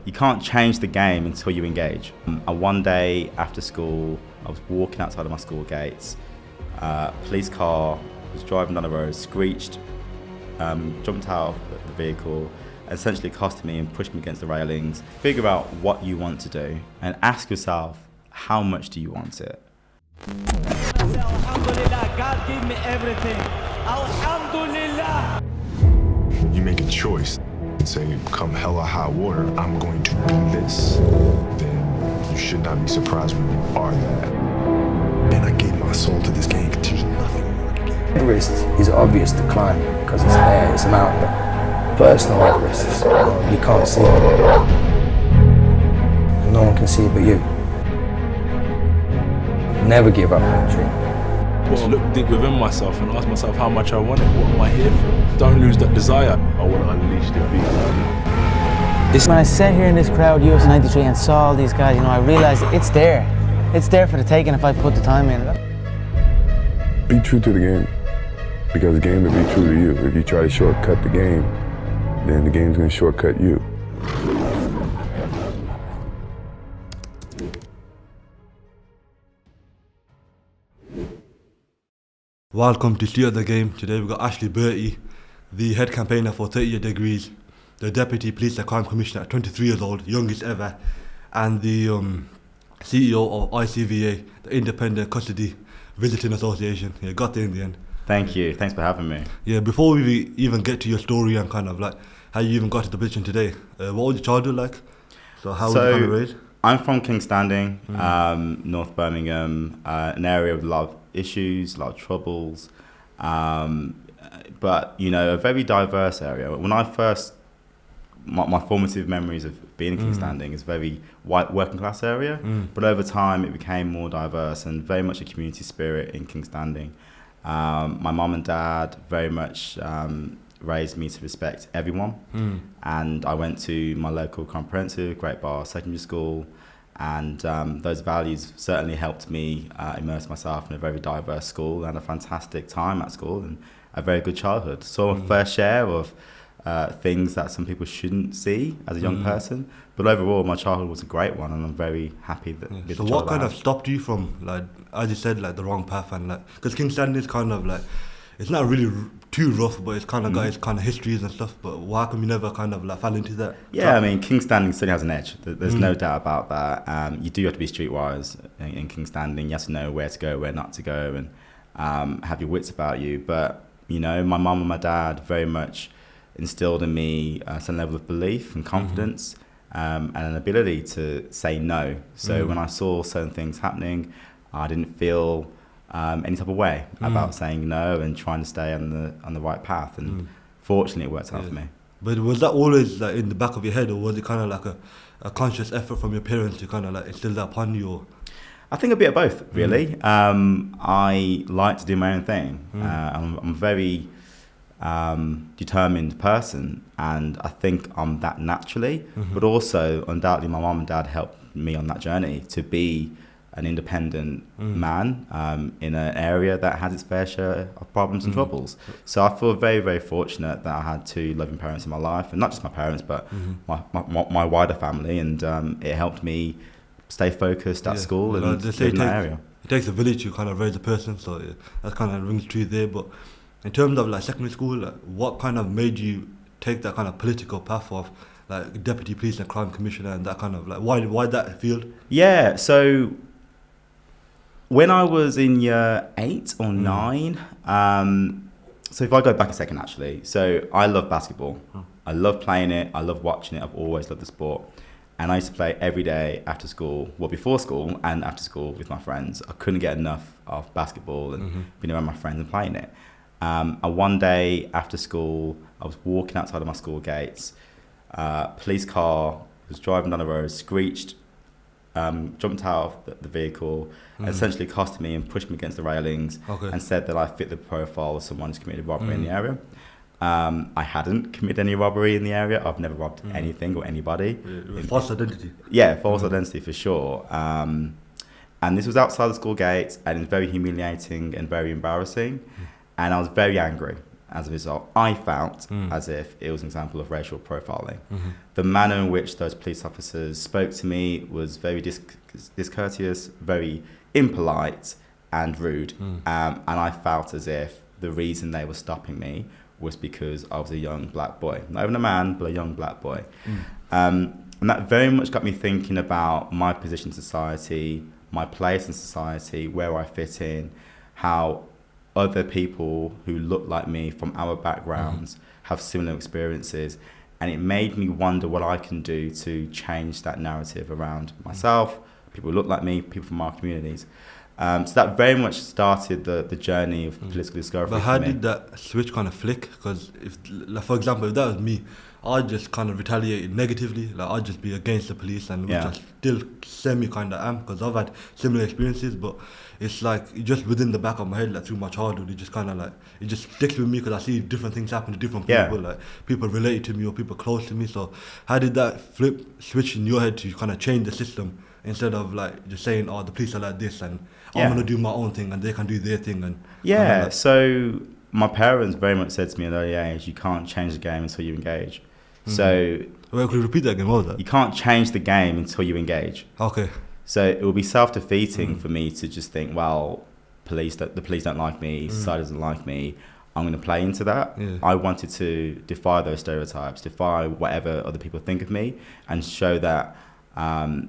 you can't change the game until you engage. One day after school, I was walking outside of my school gates. Police car was driving down the road, screeched, jumped out of the vehicle, and essentially accosted me and pushed me against the railings. Figure out what you want to do and ask yourself, how much do you want it? Alhamdulillah, God gave me everything. Alhamdulillah. You make a choice and say, come hell or high water, I'm going to be this. Then you should not be surprised when you are that. And I gave my soul to this game. There's nothing more to give. Everest is obvious to climb because it's there, it's a mountain. Personal Everest, you can't see it. No one can see it but you. Never give up on a dream. Well, look deep within myself and ask myself how much I want it. What am I here for? Don't lose that desire. I want to unleash the beast. When I sat here in this crowd, US 93, and saw all these guys, I realised it's there. It's there for the taking if I put the time in. Be true to the game, because the game will be true to you. If you try to shortcut the game, then the game's going to shortcut you. Welcome to Steer the Game. Today we've got Ashley Bertie, the head campaigner for 30 Year Degrees, the Deputy Police and Crime Commissioner at 23 years old, youngest ever, and the CEO of ICVA, the Independent Custody Visiting Association. Yeah, got there in the end. Thank you. Thanks for having me. Yeah, before we even get to your story and kind of like how you even got to the position today, what was your childhood like? So how was you kind of raised? I'm from King's Standing, North Birmingham, an area with a lot of issues, a lot of troubles, but a very diverse area. When I first, my formative memories of being in King's Standing is very white working class area, but over time it became more diverse and very much a community spirit in King's Standing. My mum and dad very much raised me to respect everyone, and I went to my local comprehensive Great Bar Secondary School, and those values certainly helped me immerse myself in a very diverse school and a fantastic time at school and a very good childhood. Saw a fair share of things that some people shouldn't see as a young person, but overall my childhood was a great one, and I'm very happy that. So what kind of stopped you from, like, as you said, like the wrong path, and like, because King's Standing is kind of like, it's not really too rough, but it's kind of got its kind of histories and stuff. But why come you never kind of like fell into that? Yeah, I mean, King's Standing certainly has an edge. There's no doubt about that. You do have to be streetwise in King's Standing. You have to know where to go, where not to go, and have your wits about you. But my mum and my dad very much instilled in me a certain level of belief and confidence, and an ability to say no. So when I saw certain things happening, I didn't feel any type of way about saying no and trying to stay on the right path, and fortunately it worked out for me. But was that always like in the back of your head, or was it kind of like a conscious effort from your parents to kind of like instill that upon you? Or? I think a bit of both, really. I like to do my own thing. I'm a very determined person, and I think I'm that naturally, but also undoubtedly my mum and dad helped me on that journey to be an independent man in an area that has its fair share of problems and troubles. So I feel very, very fortunate that I had two loving parents in my life, and not just my parents, but my wider family, and it helped me stay focused at school and live in that area. It takes a village to kind of raise a person, so that kind of rings true there. But in terms of like secondary school, like, what kind of made you take that kind of political path of like Deputy Police and Crime Commissioner, and that kind of like, why that field? Yeah, so when I was in year 8 or 9, so if I go back a second actually, so I love basketball. I love playing it, I love watching it, I've always loved the sport. And I used to play every day after school, well before school and after school with my friends. I couldn't get enough of basketball and being around my friends and playing it. And one day after school, I was walking outside of my school gates. Police car was driving down the road, screeched, jumped out of the vehicle, and essentially accosted me and pushed me against the railings, and said that I fit the profile of someone who's committed robbery in the area. I hadn't committed any robbery in the area. I've never robbed anything or anybody. False identity. Yeah, false identity for sure. And this was outside the school gates, and it was very humiliating and very embarrassing. And I was very angry. as a result, I felt as if it was an example of racial profiling. The manner in which those police officers spoke to me was very discourteous, very impolite and rude. And I felt as if the reason they were stopping me was because I was a young black boy. Not even a man, but a young black boy. And that very much got me thinking about my position in society, my place in society, where I fit in, how other people who look like me from our backgrounds have similar experiences. And it made me wonder what I can do to change that narrative around myself, people who look like me, people from our communities. So that very much started the journey of political discovery. But how did that switch kind of flick? Because if, like, for example, if that was me, I'd just kind of retaliate negatively. Like, I'd just be against the police, and which I still semi kind of am, because I've had similar experiences. But it's like, it just within the back of my head, like through my childhood, it just kind of like, it just sticks with me because I see different things happen to different people, like people related to me or people close to me. So how did that switch in your head to kind of change the system, instead of like just saying, oh, the police are like this and I'm going to do my own thing and they can do their thing? And so my parents very much said to me at an early age, you can't change the game until you engage. So well, could you repeat that again? What was that? You can't change the game until you engage. Okay. So it will be self-defeating for me to just think, well, the police don't like me, society doesn't like me, I'm going to play into that. I wanted to defy those stereotypes, defy whatever other people think of me, and show that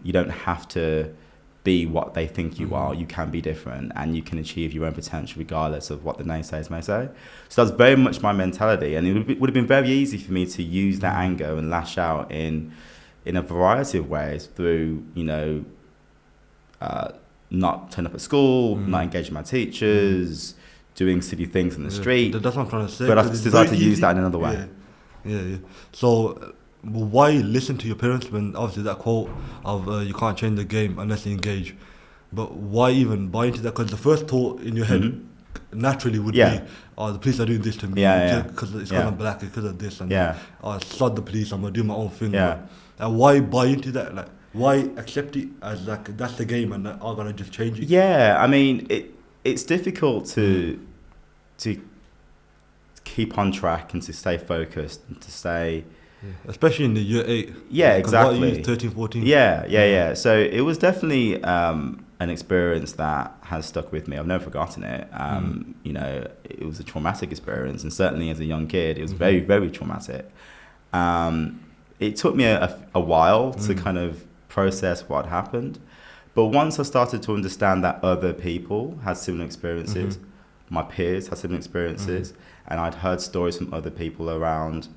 you don't have to be what they think you are. You can be different, and you can achieve your own potential regardless of what the naysayers may say. So that's very much my mentality, and it would have been very easy for me to use that anger and lash out in a variety of ways through, not turn up at school, not engaging my teachers, doing silly things in the street. That's what I'm trying to say. But I decided to use that in another way. Yeah. So why listen to your parents when obviously that quote of you can't change the game unless you engage? But why even buy into that? Because the first thought in your head naturally would be, oh, the police are doing this to me because it's because I'm black, it's because of this, and oh, sod the police, I'm going to do my own thing. And why buy into that? Like, why accept it as like that's the game and I'm going to just change it? Yeah, I mean, it's difficult to keep on track and to stay focused and to stay... Especially in the year 8. Yeah, exactly. What, year 13, 14? Yeah. So it was definitely an experience that has stuck with me. I've never forgotten it. It was a traumatic experience, and certainly as a young kid, it was very, very traumatic. It took me a while to kind of process what happened. But once I started to understand that other people had similar experiences, my peers had similar experiences, and I'd heard stories from other people around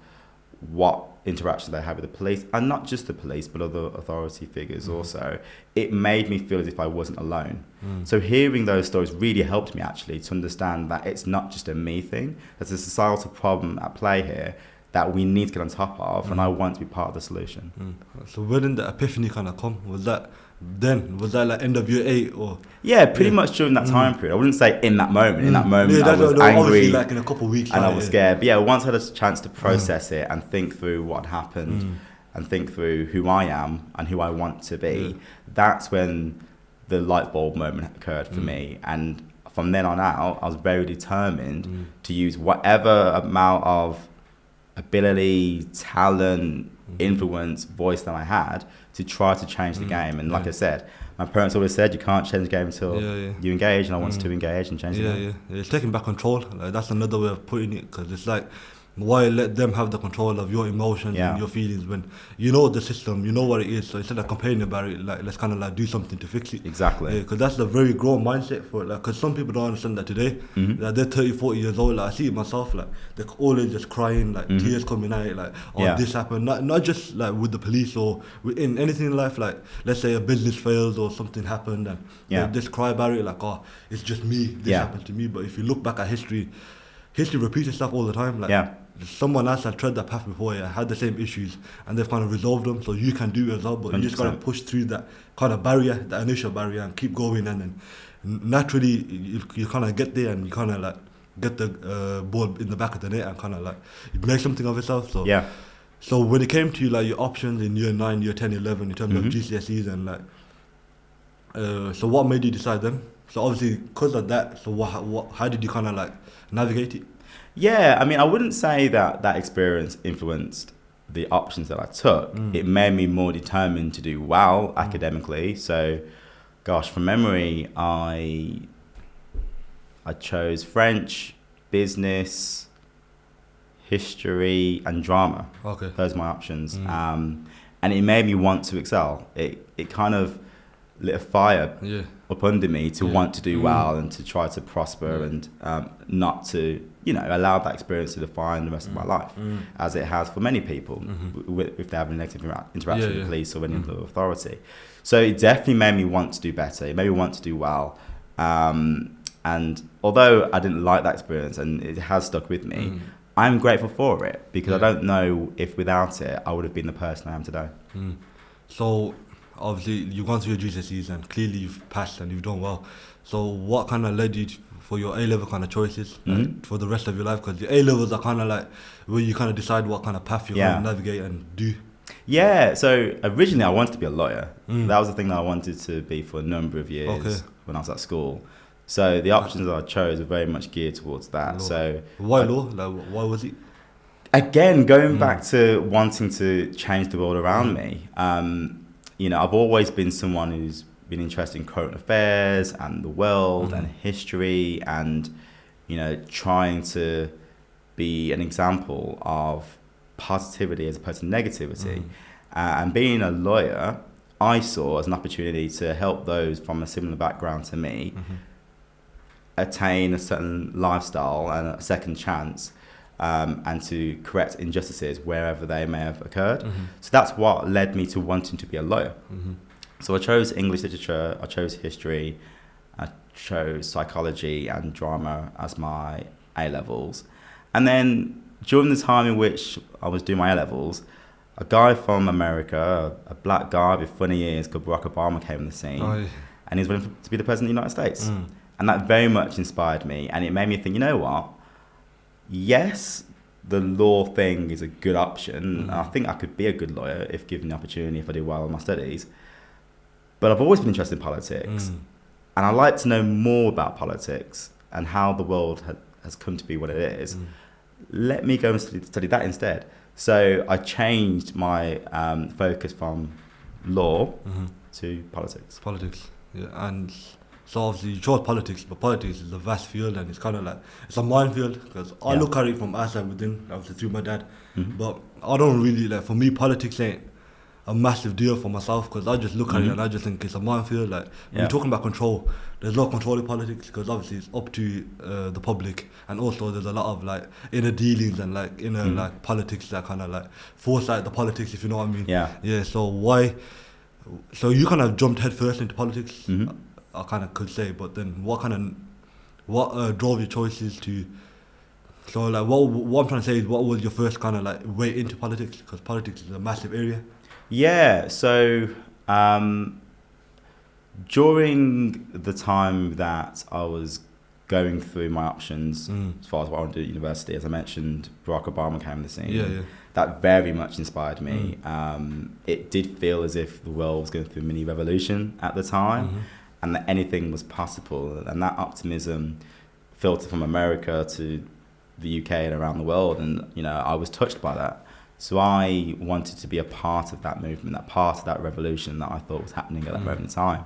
what interaction they had with the police, and not just the police, but other authority figures also, it made me feel as if I wasn't alone. So hearing those stories really helped me actually to understand that it's not just a me thing, there's a societal problem at play here that we need to get on top of, and I want to be part of the solution. So where did the epiphany kind of come? Was that like end of year 8 or? Yeah, pretty much during that time period. I wouldn't say in that moment. In that moment, I was angry, like in a couple of weeks, and I was scared. But yeah, once I had a chance to process it and think through what happened, and think through who I am and who I want to be, that's when the light bulb moment occurred for me. And from then on out, I was very determined to use whatever amount of ability, talent, influence, voice that I had to try to change the game. And like I said, my parents always said you can't change the game until you engage, and I wanted to engage and change the game. It's taking back control. Like, that's another way of putting it, because it's like, why let them have the control of your emotions and your feelings when you know the system, you know what it is? So instead of complaining about it, like, let's kind of like do something to fix it. Exactly. Because that's a very grown mindset for it. Like, because some people don't understand that today. Like, they're 30, 40 years old. Like, I see it myself. Like, they're always just crying, like tears coming out. Like, oh, this happened. Not just like with the police or in anything in life. Like, let's say a business fails or something happened, and they just cry about it. Like, oh, it's just me. This happened to me. But if you look back at history repeats itself all the time. Like, someone else had tread that path before you, had the same issues, and they've kind of resolved them, so you can do it as well. But 100%. You just got to push through that kind of barrier, that initial barrier, and keep going, and then naturally you kind of get there, and you kind of like get the ball in the back of the net and kind of like you make something of yourself. So so when it came to like your options in year 9, year 10, 11 in terms of GCSEs and like so what made you decide them? So obviously because of that, so how did you kind of like navigate it? Yeah, I mean, I wouldn't say that that experience influenced the options that I took. It made me more determined to do well academically. So, gosh, from memory, I chose French, business, history, and drama. Okay. Those are my options. And it made me want to excel. It kind of lit a fire up under me to want to do well and to try to prosper and not to, allow that experience to define the rest of my life, as it has for many people if they have a negative interaction with police or any other authority. So it definitely made me want to do better. It made me want to do well. And although I didn't like that experience and it has stuck with me, I'm grateful for it because I don't know if without it I would have been the person I am today. So obviously you've gone through your GCSEs and clearly you've passed and you've done well. So what kind of led you for your A-level kind of choices for the rest of your life? Because the A-levels are kind of like where you kind of decide what kind of path you're going to navigate and do. Yeah, so originally I wanted to be a lawyer. That was the thing that I wanted to be for a number of years when I was at school. So the options that I chose were very much geared towards that. Law. So why law? Like, why was it? Again, going back to wanting to change the world around me, I've always been someone who's been interested in current affairs and the world and history and, trying to be an example of positivity as opposed to negativity. And being a lawyer, I saw as an opportunity to help those from a similar background to me attain a certain lifestyle and a second chance, and to correct injustices wherever they may have occurred. So that's what led me to wanting to be a lawyer. So I chose English literature, I chose history, I chose psychology and drama as my A-levels. And then during the time in which I was doing my A-levels, a guy from America, a black guy with funny ears called Barack Obama came on the scene, and he was willing to be the president of the United States. And that very much inspired me, and it made me think, you know what? Yes, the law thing is a good option. I think I could be a good lawyer if given the opportunity, if I do well in my studies. But I've always been interested in politics, and I like to know more about politics and how the world has come to be what it is. Let me go and study that instead. So I changed my focus from law to politics. Politics, yeah. And so obviously you chose politics, but politics is a vast field and it's kind of like, it's a minefield because I look at it from outside within, obviously through my dad. But I don't really, for me, politics ain't a massive deal for myself because I just look at it and I just think it's a minefield. Like, when you're talking about control, there's no control in politics because obviously it's up to the public, and also there's a lot of inner dealings and inner politics that kind of foresight the politics, if you know what I mean. Yeah. So you kind of jumped headfirst into politics, I kind of could say, but then what drove your choices to? So what I'm trying to say is, what was your first kind of way into politics? Because politics is a massive area. Yeah, so during the time that I was going through my options as far as what I wanted to do at university, as I mentioned, Barack Obama came on the scene. That very much inspired me. It did feel as if the world was going through a mini revolution at the time, and that anything was possible. And that optimism filtered from America to the UK and around the world, and I was touched by that. So I wanted to be a part of that movement, that part of that revolution that I thought was happening at that moment in time.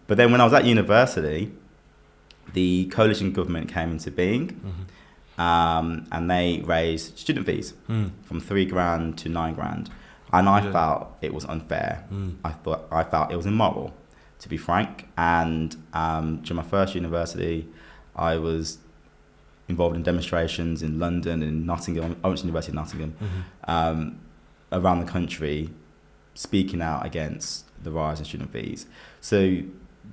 But then when I was at university, the coalition government came into being, and they raised student fees from $3,000 to $9,000, and I felt it was unfair. I felt it was immoral, to be frank. And during my first university, I was involved in demonstrations in London and Nottingham. I went to University of Nottingham, around the country, speaking out against the rise in student fees. So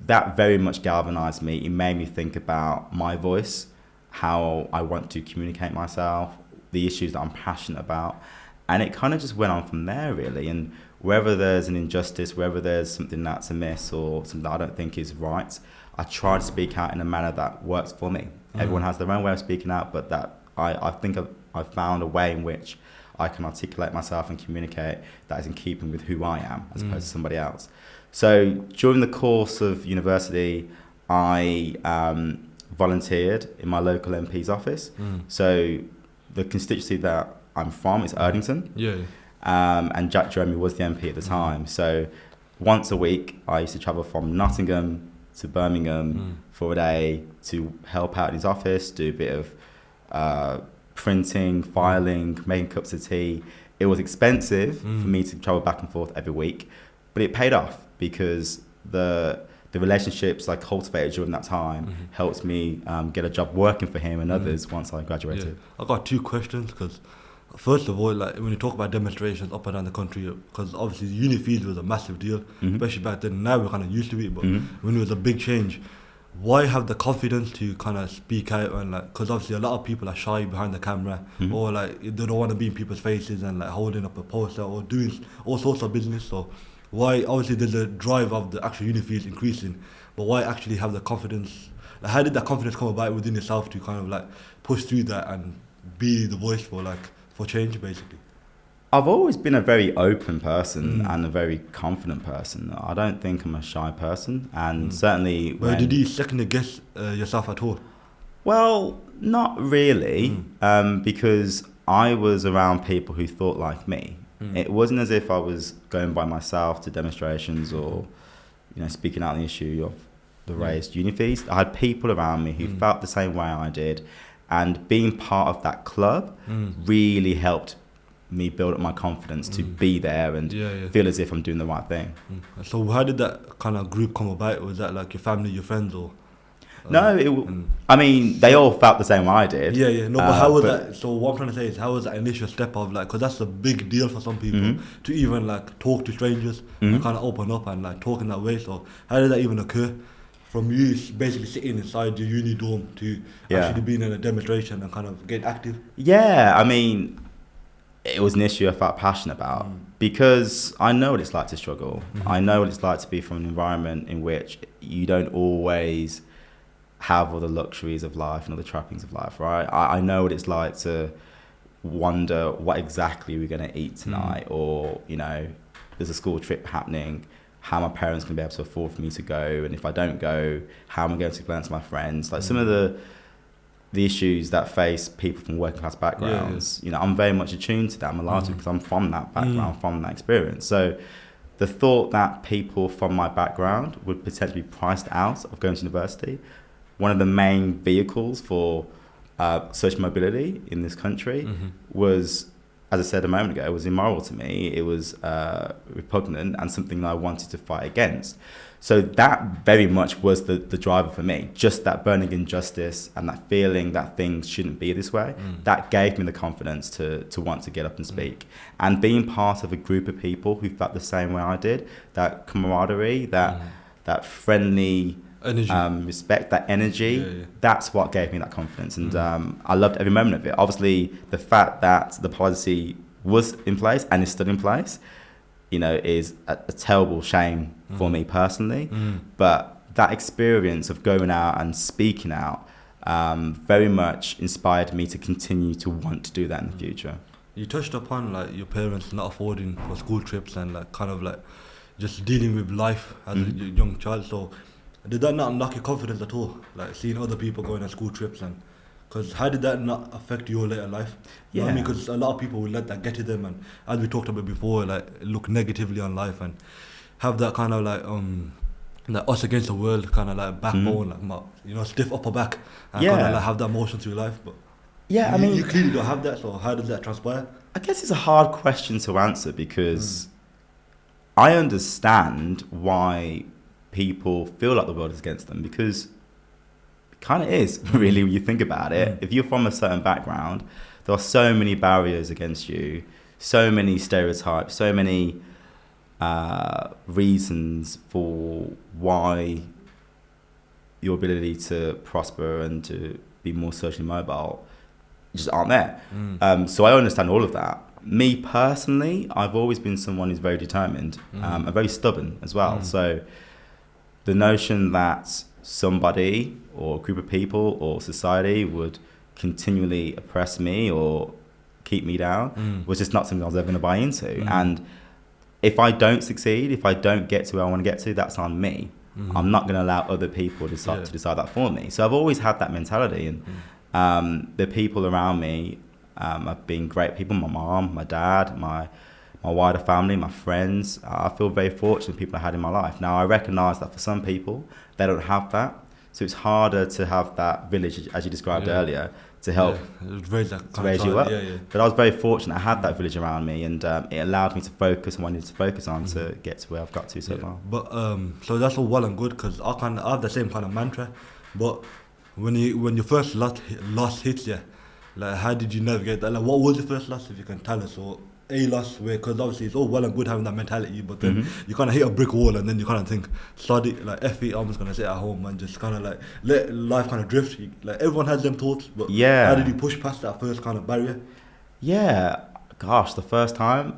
that very much galvanised me. It made me think about my voice, how I want to communicate myself, the issues that I'm passionate about. And it kind of just went on from there, really. And wherever there's an injustice, wherever there's something that's amiss or something that I don't think is right, I try to speak out in a manner that works for me. Everyone has their own way of speaking out, but that I think I've found a way in which I can articulate myself and communicate that is in keeping with who I am as opposed to somebody else. So during the course of university, I volunteered in my local MP's office. So the constituency that I'm from is Erdington. Yeah. And Jack Jeremy was the MP at the time. So once a week, I used to travel from Nottingham to Birmingham for a day to help out in his office, do a bit of printing, filing, making cups of tea. It was expensive for me to travel back and forth every week, but it paid off because the relationships I cultivated during that time helped me get a job working for him and others once I graduated. Yeah. I've got two questions because first of all, like when you talk about demonstrations up and down the country, because obviously the uni fees was a massive deal, especially back then. Now we're kind of used to it, but when it was a big change, why have the confidence to kind of speak out and like, because obviously a lot of people are shy behind the camera or like they don't want to be in people's faces and like holding up a poster or doing all sorts of business. So why, obviously there's a drive of the actual uni fees increasing, but why actually have the confidence? Like, how did that confidence come about within yourself to kind of like push through that and be the voice for change, basically? I've always been a very open person and a very confident person. I don't think I'm a shy person, and certainly. But did you second guess yourself at all? Well, not really, because I was around people who thought like me. It wasn't as if I was going by myself to demonstrations or, speaking out on the issue of the raised uni fees. I had people around me who felt the same way I did, and being part of that club really helped me build up my confidence to be there and feel as if I'm doing the right thing. So how did that kind of group come about? Was that like your family, your friends, or? No, I mean, they all felt the same way I did. Yeah. No, but how was that? So what I'm trying to say is, how was that initial step of like, because that's a big deal for some people to even like talk to strangers and kind of open up and like talk in that way. So how did that even occur? From you basically sitting inside your uni dorm to actually being in a demonstration and kind of getting active? Yeah, I mean, it was an issue I felt passionate about because I know what it's like to struggle. I know what it's like to be from an environment in which you don't always have all the luxuries of life and all the trappings of life, right? I know what it's like to wonder what exactly we're going to eat tonight, or, there's a school trip happening, how my parents can be able to afford for me to go, and if I don't go, how am I going to explain to my friends? Like some of the issues that face people from working class backgrounds, I'm very much attuned to that. I'm allowed to because I'm from that background, from that experience. So the thought that people from my background would potentially be priced out of going to university, one of the main vehicles for social mobility in this country was, as I said a moment ago, it was immoral to me. It was repugnant and something that I wanted to fight against. So that very much was the driver for me, just that burning injustice and that feeling that things shouldn't be this way. That gave me the confidence to want to get up and speak. And being part of a group of people who felt the same way I did, that camaraderie, that friendly respect, that energy, that's what gave me that confidence. And I loved every moment of it. Obviously, the fact that the policy was in place and is still in place, is a terrible shame for me personally. But that experience of going out and speaking out very much inspired me to continue to want to do that in the future. You touched upon like your parents not affording for school trips and like kind of like just dealing with life as a young child. So did that not knock your confidence at all? Like seeing other people going on school trips, and because how did that not affect your later life? You know what I mean? Because a lot of people will let that get to them, and as we talked about before, like look negatively on life and have that kind of like us against the world kind of like backbone, like stiff upper back, and kind of like have that motion through life. But I mean, you clearly don't have that. So how does that transpire? I guess it's a hard question to answer because I understand why people feel like the world is against them, because it kind of is, really, when you think about it. If you're from a certain background, there are so many barriers against you, so many stereotypes, so many reasons for why your ability to prosper and to be more socially mobile just aren't there. So I understand all of that. Me personally, I've always been someone who's very determined and very stubborn as well. So the notion that somebody or a group of people or society would continually oppress me or keep me down was just not something I was ever going to buy into. And if I don't succeed, if I don't get to where I want to get to, that's on me. I'm not going to allow other people to decide that for me. So I've always had that mentality, and the people around me have been great people. My mom, my dad, my wider family, my friends. I feel very fortunate with people I had in my life. Now, I recognise that for some people, they don't have that. So it's harder to have that village, as you described earlier, to help raise you up. But I was very fortunate. I had that village around me, and it allowed me to focus on what I needed to focus on to get to where I've got to so far. But so that's all well and good, because I have the same kind of mantra. But when your first loss hits you, like, how did you navigate that? Like, what was your first loss, if you can tell us? Or a loss where, because obviously it's all well and good having that mentality, but then you kind of hit a brick wall, and then you kind of think, sod it, like, F it, I'm just going to sit at home and just kind of like let life kind of drift. Like, everyone has them thoughts, but how did you push past that first kind of barrier? Yeah, gosh, the first time.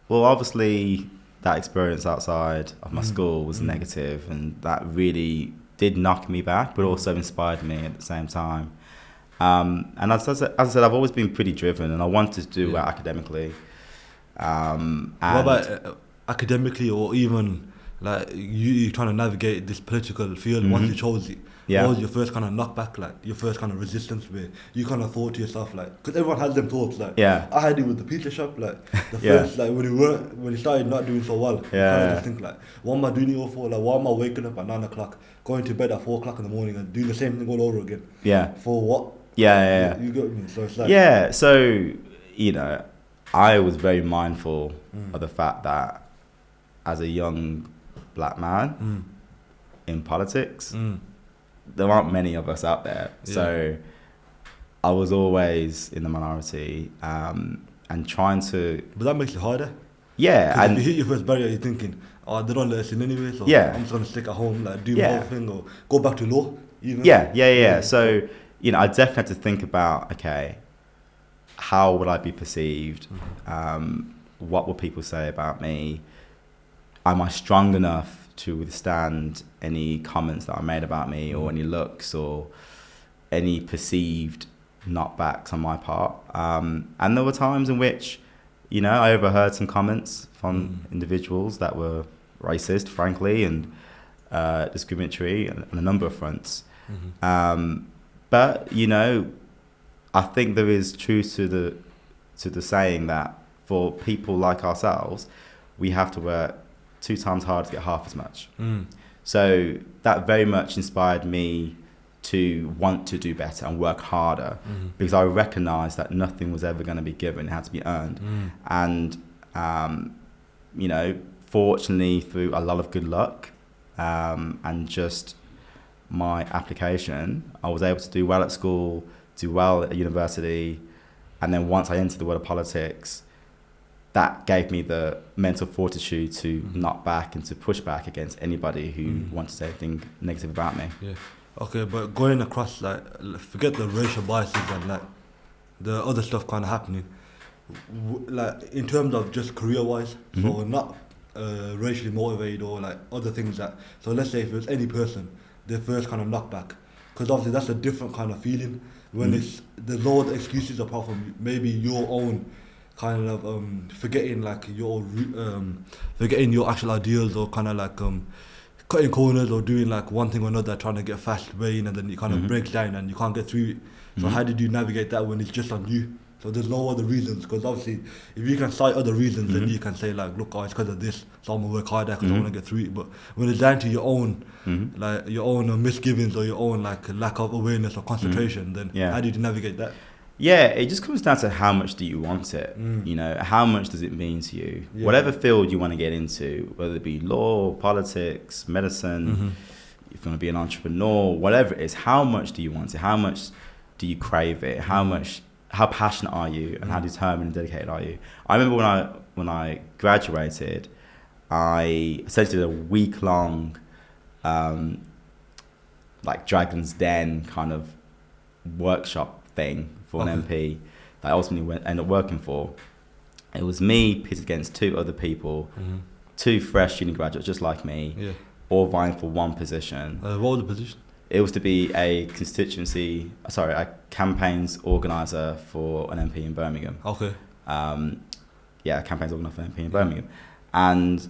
Well, obviously that experience outside of my school was negative, and that really did knock me back, but also inspired me at the same time. And as I said, I've always been pretty driven, and I wanted to do well academically. And what about academically, or even like you trying to navigate this political field once you chose it? What was your first kind of knockback, like your first kind of resistance, where you kind of thought to yourself, like, because everyone has them thoughts, like, I had it with the pizza shop, like the first, like when you started not doing so well, you kind of just think, like, what am I doing it all for? Like, why am I waking up at 9 o'clock, going to bed at 4 o'clock in the morning, and doing the same thing all over again? For what? You got me. So it's like, so, you know, I was very mindful of the fact that as a young black man in politics, there aren't many of us out there. So I was always in the minority, and trying to... But that makes it harder. Yeah. And if you hit your first barrier, you're thinking, oh, they don't let us in anyway, so I'm just going to stick at home, like, do my whole thing, or go back to law, even. So, you know, I definitely had to think about, okay, how would I be perceived? What will people say about me? Am I strong enough to withstand any comments that are made about me, or any looks, or any perceived knockbacks on my part? And there were times in which, you know, I overheard some comments from individuals that were racist, frankly, and discriminatory on a number of fronts. But, you know, I think there is truth to the saying that for people like ourselves, we have to work 2 times harder to get half as much. So that very much inspired me to want to do better and work harder, because I recognised that nothing was ever going to be given; it had to be earned. And you know, fortunately, through a lot of good luck and just my application, I was able to do well at school, do well at university, and then once I entered the world of politics, that gave me the mental fortitude to knock back and to push back against anybody who wanted to say anything negative about me. Okay, but going across, like, forget the racial biases and like the other stuff kind of happening, like in terms of just career-wise, so not racially motivated or like other things that. So let's say if it was any person, their first kind of knockback, because obviously that's a different kind of feeling when there's no other excuses apart from maybe your own kind of forgetting your actual ideals, or kind of like cutting corners, or doing like one thing or another, trying to get fast brain, and then it kind of breaks down and you can't get through it. So how did you navigate that when it's just on you? So there's no other reasons, because obviously if you can cite other reasons, then you can say like, look, it's because of this, so I'm gonna work harder because I want to get through it. But when it's down to your own like your own misgivings, or your own like lack of awareness or concentration, then how did you navigate that? Yeah, it just comes down to how much do you want it. You know, how much does it mean to you? Whatever field you want to get into, whether it be law, politics, medicine, if you want to be an entrepreneur, whatever it is, how much do you want it? How much do you crave it? How passionate are you, and how determined and dedicated are you? I remember when I graduated, I essentially did a week-long like Dragon's Den kind of workshop thing for an MP that I ultimately ended up working for. It was me pitted against 2 other people, 2 fresh uni graduates just like me, all vying for one position. What was the position? It was to be a campaigns organiser for an MP in Birmingham. Campaigns organiser for an MP in Birmingham. And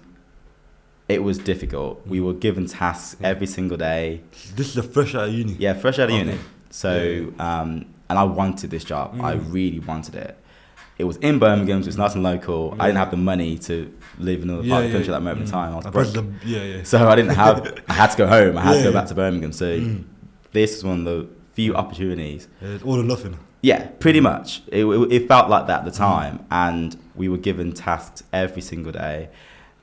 it was difficult. We were given tasks every single day. This is fresh out of uni. Yeah, fresh out of Okay. uni. So, and I wanted this job. I really wanted it. It was in Birmingham, so it's nice and local. I didn't have the money to live in another part of the country at that moment in time. I was broke. So I didn't have, I had to go home. I had to go back to Birmingham. So this was one of the few opportunities. It's all or nothing. Yeah, pretty much. It felt like that at the time. And we were given tasks every single day.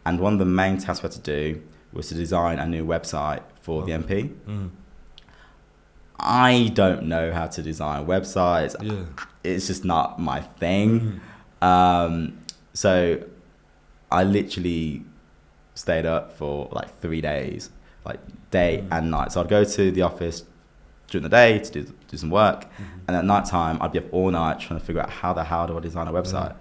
And one of the main tasks we had to do was to design a new website for the MP. I don't know how to design websites. Yeah. It's just not my thing. So I literally stayed up for like 3 days, like day and night. So I'd go to the office during the day to do some work, and at night time I'd be up all night trying to figure out how the hell do I design a website.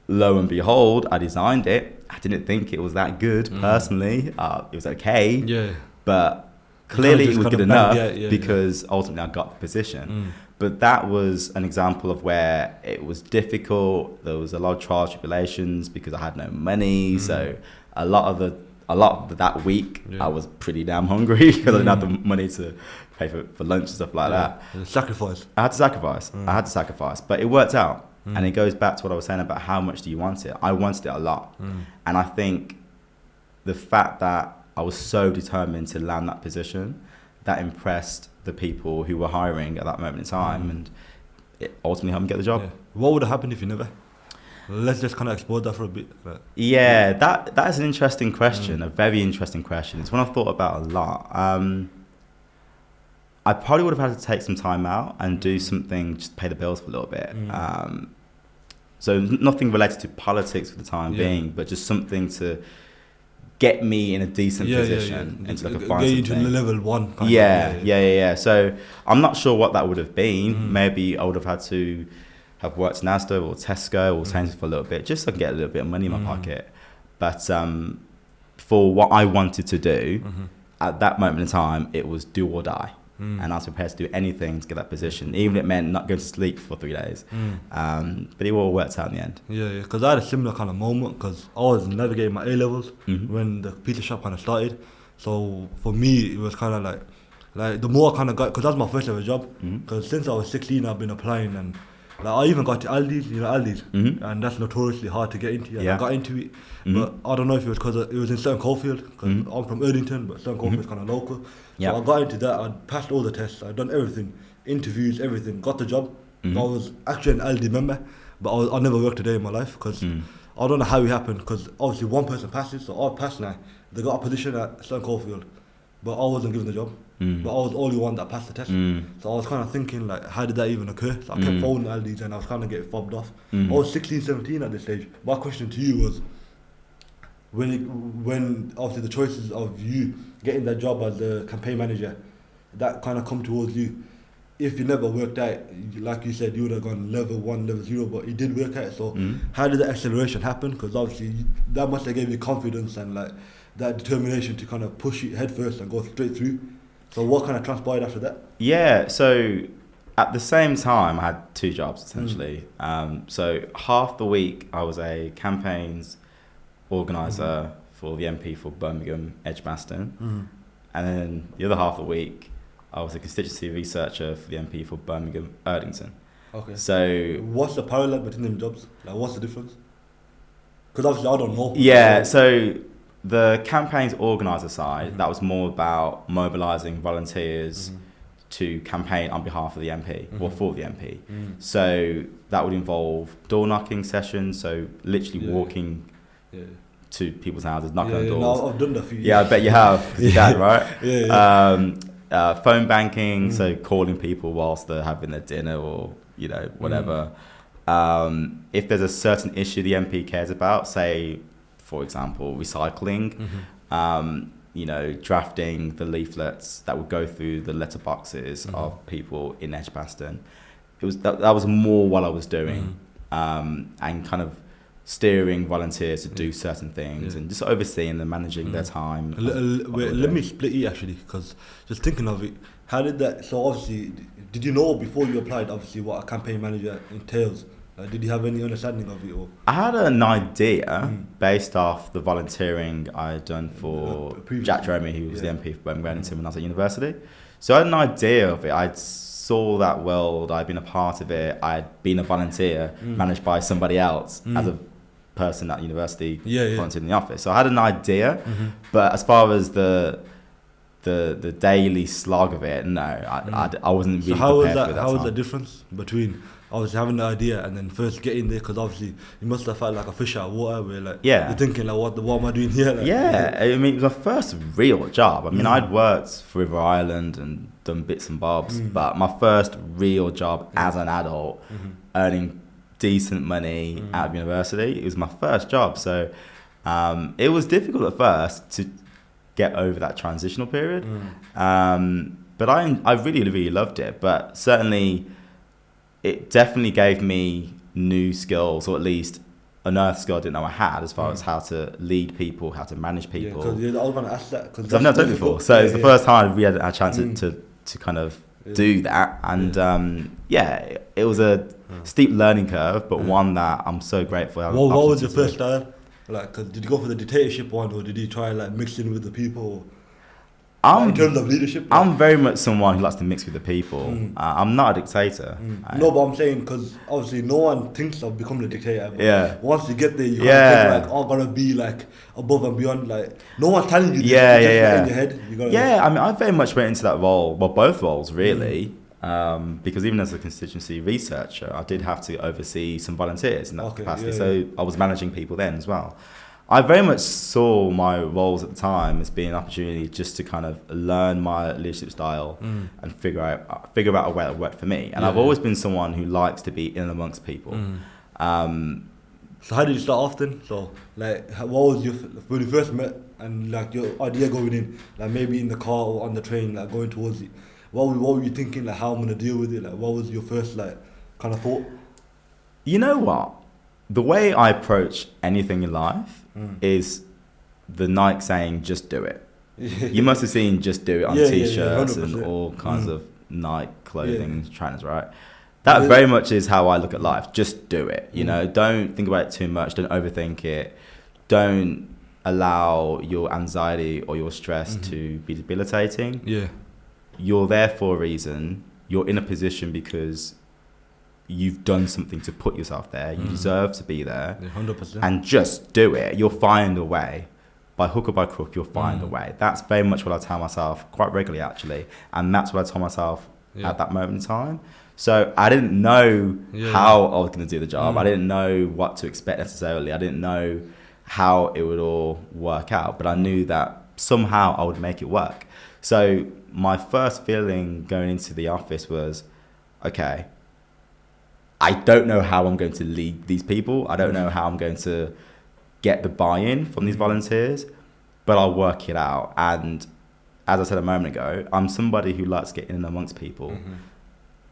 Lo and behold, I designed it. I didn't think it was that good personally. It was okay, but clearly it was good enough because ultimately I got the position. But that was an example of where it was difficult. There was a lot of trials, tribulations because I had no money. So a lot of that week I was pretty damn hungry because I didn't have the money to pay for lunch and stuff like that. Sacrifice. I had to sacrifice. But it worked out. And it goes back to what I was saying about how much do you want it. I wanted it a lot. And I think the fact that I was so determined to land that position, that impressed the people who were hiring at that moment in time, and it ultimately helped me get the job. What would have happened if you never? Let's just kind of explore that for a bit. Yeah, that is an interesting question, a very interesting question. It's one I've thought about a lot. I probably would have had to take some time out and do something, just pay the bills for a little bit. So nothing related to politics for the time being, but just something to get me in a decent position until I could find get something. you to level one. Yeah. So I'm not sure what that would have been. Maybe I would have had to have worked in Asda or Tesco or Sainsbury's for a little bit, just so I can get a little bit of money in my pocket. But for what I wanted to do at that moment in time, it was do or die. And I was prepared to do anything to get that position, even if it meant not going to sleep for 3 days. But it all worked out in the end. Yeah, because I had a similar kind of moment because I was navigating my A-levels when the pizza shop kind of started. So for me, it was kind of like the more I kind of got, because that was my first ever job, because since I was 16, I've been applying, and like I even got to Aldi's, and that's notoriously hard to get into, and I got into it. But I don't know if it was because it was in Sutton Coldfield, because I'm from Erdington, but Sutton Coldfield is kind of local. So I got into that, I passed all the tests, I'd done everything, interviews, everything, got the job. I was actually an Aldi member, but I never worked a day in my life, because I don't know how it happened, because obviously one person passes, so I passed now. They got a position at Sutton Coldfield, but I wasn't given the job. But I was the only one that passed the test. So I was kind of thinking, like, how did that even occur? So I kept phoning Aldi's and I was kind of getting fobbed off. I was 16, 17 at this stage. My question to you was, when obviously the choices of you getting that job as the campaign manager, that kind of come towards you, if you never worked out, like you said, you would have gone level 1, level 0, but it did work out. So how did the acceleration happen? Because obviously that must have gave you confidence and like that determination to kind of push it head first and go straight through. So what kind of transpired after that? Yeah, so at the same time, I had 2 jobs essentially. So half the week I was a campaigns organiser for the MP for Birmingham, Edgbaston. And then the other half of the week I was a constituency researcher for the MP for Birmingham, Erdington. Okay. So what's the parallel between them jobs? Like, what's the difference? Because obviously I don't know. Yeah, so the campaigns organiser side, that was more about mobilising volunteers to campaign on behalf of the MP or for the MP. So that would involve door knocking sessions, so literally walking to people's houses, knocking on doors. No, I've done that for you. Yeah, I bet you have, because you dad, right? Phone banking, so calling people whilst they're having their dinner or, you know, whatever. If there's a certain issue the MP cares about, say, for example, recycling, you know, drafting the leaflets that would go through the letterboxes of people in Edgbaston. It was that was more what I was doing, and kind of steering volunteers to do certain things and just overseeing them, managing their time. Let me split it actually, because just thinking of it, how did that? So obviously, did you know before you applied, obviously, what a campaign manager entails? Like, did you have any understanding of it? Or I had an idea based off the volunteering I'd done for previously. Jack Jeremy, who was the MP for Birmingham Wellington when I was at university. So I had an idea of it. I saw that world. I'd been a part of it. I'd been a volunteer managed by somebody else as a person at university volunteering in the office. So I had an idea, but as far as the daily slog of it, no, I wasn't really prepared for that. How was the difference between obviously having the idea and then first getting there? Because obviously you must have felt like a fish out of water, where like you're thinking like, what am I doing here? Like, I mean, it was my first real job. I mean, I'd worked for River Island and done bits and bobs, but my first real job as an adult, earning decent money out of university, it was my first job. So it was difficult at first to get over that transitional period, but I really, really loved it. But certainly it definitely gave me new skills, or at least unearthed skill I didn't know I had, as far as how to lead people, how to manage people. Because I was going to ask that, because I've never done it before, so it's the first time I really had a chance to kind of do that, and it was a steep learning curve, but one that I'm so grateful. What was your first style? Like, did you go for the dictatorship one, or did you try like mixing with the people? In terms of leadership, I'm very much someone who likes to mix with the people. I'm not a dictator. No, but I'm saying, because obviously no one thinks of becoming a dictator. But once you get there, you think like, oh, gotta be like above and beyond. Like, no one's telling you this. Like in your head. You gotta I mean, I very much went into that role. Well, both roles really. Because even as a constituency researcher, I did have to oversee some volunteers in that capacity. So I was managing people then as well. I very much saw my roles at the time as being an opportunity just to kind of learn my leadership style and figure out a way that worked for me. And I've always been someone who likes to be in amongst people. So how did you start off then? So like, what was your, when you first met, and like your idea going in, like maybe in the car or on the train, like going towards it, what were you thinking, like how I'm gonna deal with it? Like, what was your first like kind of thought? You know what? The way I approach anything in life is the Nike saying, just do it. You must have seen just do it on t-shirts and all kinds of Nike clothing trainers, right? That very much is how I look at life. Just do it. You know, don't think about it too much. Don't overthink it. Don't allow your anxiety or your stress to be debilitating. You're there for a reason. You're in a position because you've done something to put yourself there. You deserve to be there. 100%. And just do it. You'll find a way. By hook or by crook, you'll find a way. That's very much what I tell myself quite regularly, actually. And that's what I told myself at that moment in time. So I didn't know how I was going to do the job. I didn't know what to expect necessarily. I didn't know how it would all work out. But I knew that somehow I would make it work. So my first feeling going into the office was, okay, I don't know how I'm going to lead these people. I don't know how I'm going to get the buy-in from these volunteers, but I'll work it out. And as I said a moment ago, I'm somebody who likes getting in amongst people.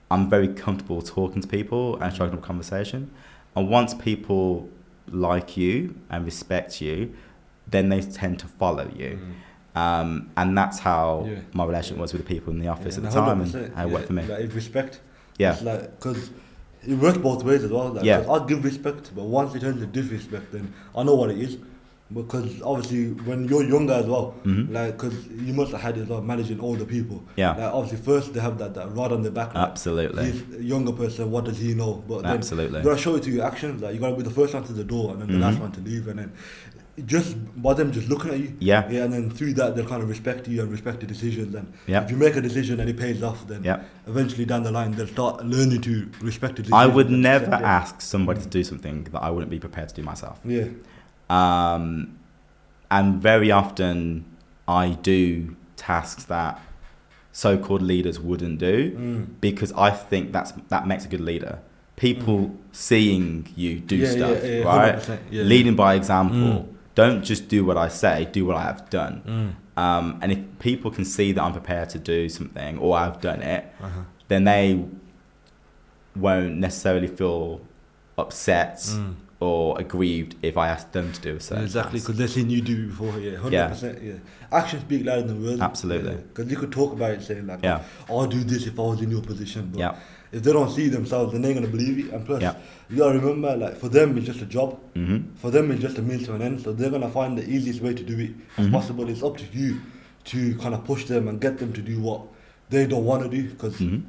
I'm very comfortable talking to people and striking up a conversation. And once people like you and respect you, then they tend to follow you. And that's how my relationship was with the people in the office at the time, and how it worked for me. Like, respect. Yeah. It's like, because it works both ways as well. Like, I'll give respect, but once it turns to disrespect, then I know what it is. Because obviously, when you're younger as well, like, because you must have had it as well, managing older people. Like, obviously, first they have that rod on their back. Like, Absolutely. He's a younger person, what does he know? But then Absolutely. you gotta show it to your actions. Like, you gotta be the first one to the door, and then the last one to leave, and then just by them just looking at you, and then through that they'll kind of respect you and respect the decisions. And if you make a decision and it pays off, then eventually down the line they'll start learning to respect the decision. I would never ask somebody to do something that I wouldn't be prepared to do myself. And very often I do tasks that so-called leaders wouldn't do because I think that makes a good leader. People seeing you do stuff, right? Leading by example. Don't just do what I say, do what I have done. And if people can see that I'm prepared to do something or I've done it, then they won't necessarily feel upset or aggrieved if I asked them to do a certain Exactly, task. because they've seen you do it before. Yeah, 100%. Yeah. Actions speak louder than words. Absolutely. Because you could talk about it, saying like, Yeah. I'll do this if I was in your position. But Yeah. if they don't see themselves, then they're gonna believe it. And plus, Yeah. you gotta remember, like, for them it's just a job. Mm-hmm. For them it's just a means to an end. So they're gonna find the easiest way to do it as Mhm. possible. It's up to you to kind of push them and get them to do what they don't want to do. Because Mhm.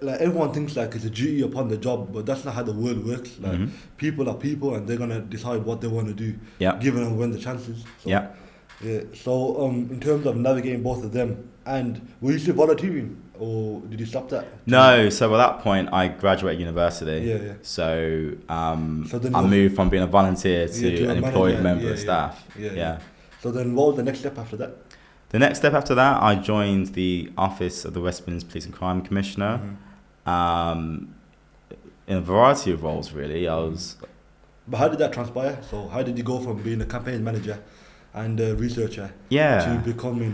like everyone thinks like it's a duty upon the job, but that's not how the world works. Like Mhm. people are people, and they're gonna decide what they want to do, Yeah. given and when the chances. So, Yeah. yeah. So in terms of navigating both of them, and were you still volunteering, or did you stop that? No, so at that point I graduated university. Yeah, yeah. So, So then I you're- moved from being a volunteer to Yeah, to a an employed manager, member yeah, of yeah. staff. Yeah. So then, what was the next step after that? The next step after that, I joined the office of the West Midlands Police and Crime Commissioner. In a variety of roles, really. I was. But how did that transpire? So how did you go from being a campaign manager and a researcher Yeah. to becoming in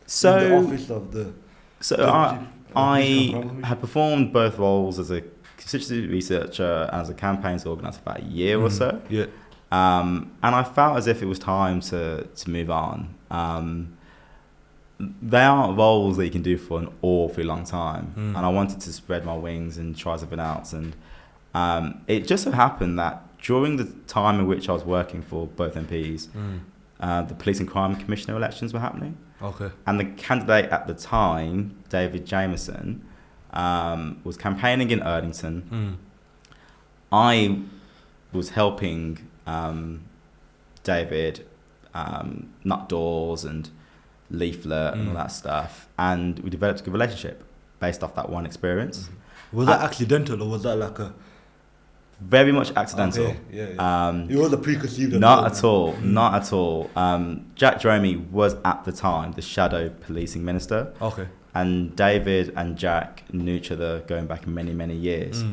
the So, office of the so Deputy I, Police and Crime I Commissioner? had performed both roles as a constituency researcher and as a campaigns organiser for about a year or so. Yeah. And I felt as if it was time to move on. They aren't roles that you can do for an awfully long time. And I wanted to spread my wings and try something else. And it just so happened that during the time in which I was working for both MPs, the Police and Crime Commissioner elections were happening. Okay. And the candidate at the time, David Jameson, was campaigning in Erdington. I was helping David knock doors and leaflet and all that stuff, and we developed a good relationship based off that one experience. Was that accidental, or was that like a Very much accidental. Okay, yeah. It was a preconceived. Not at all. Not at all. Jack Dromey was at the time the shadow policing minister. Okay. And David and Jack knew each other going back many, many years.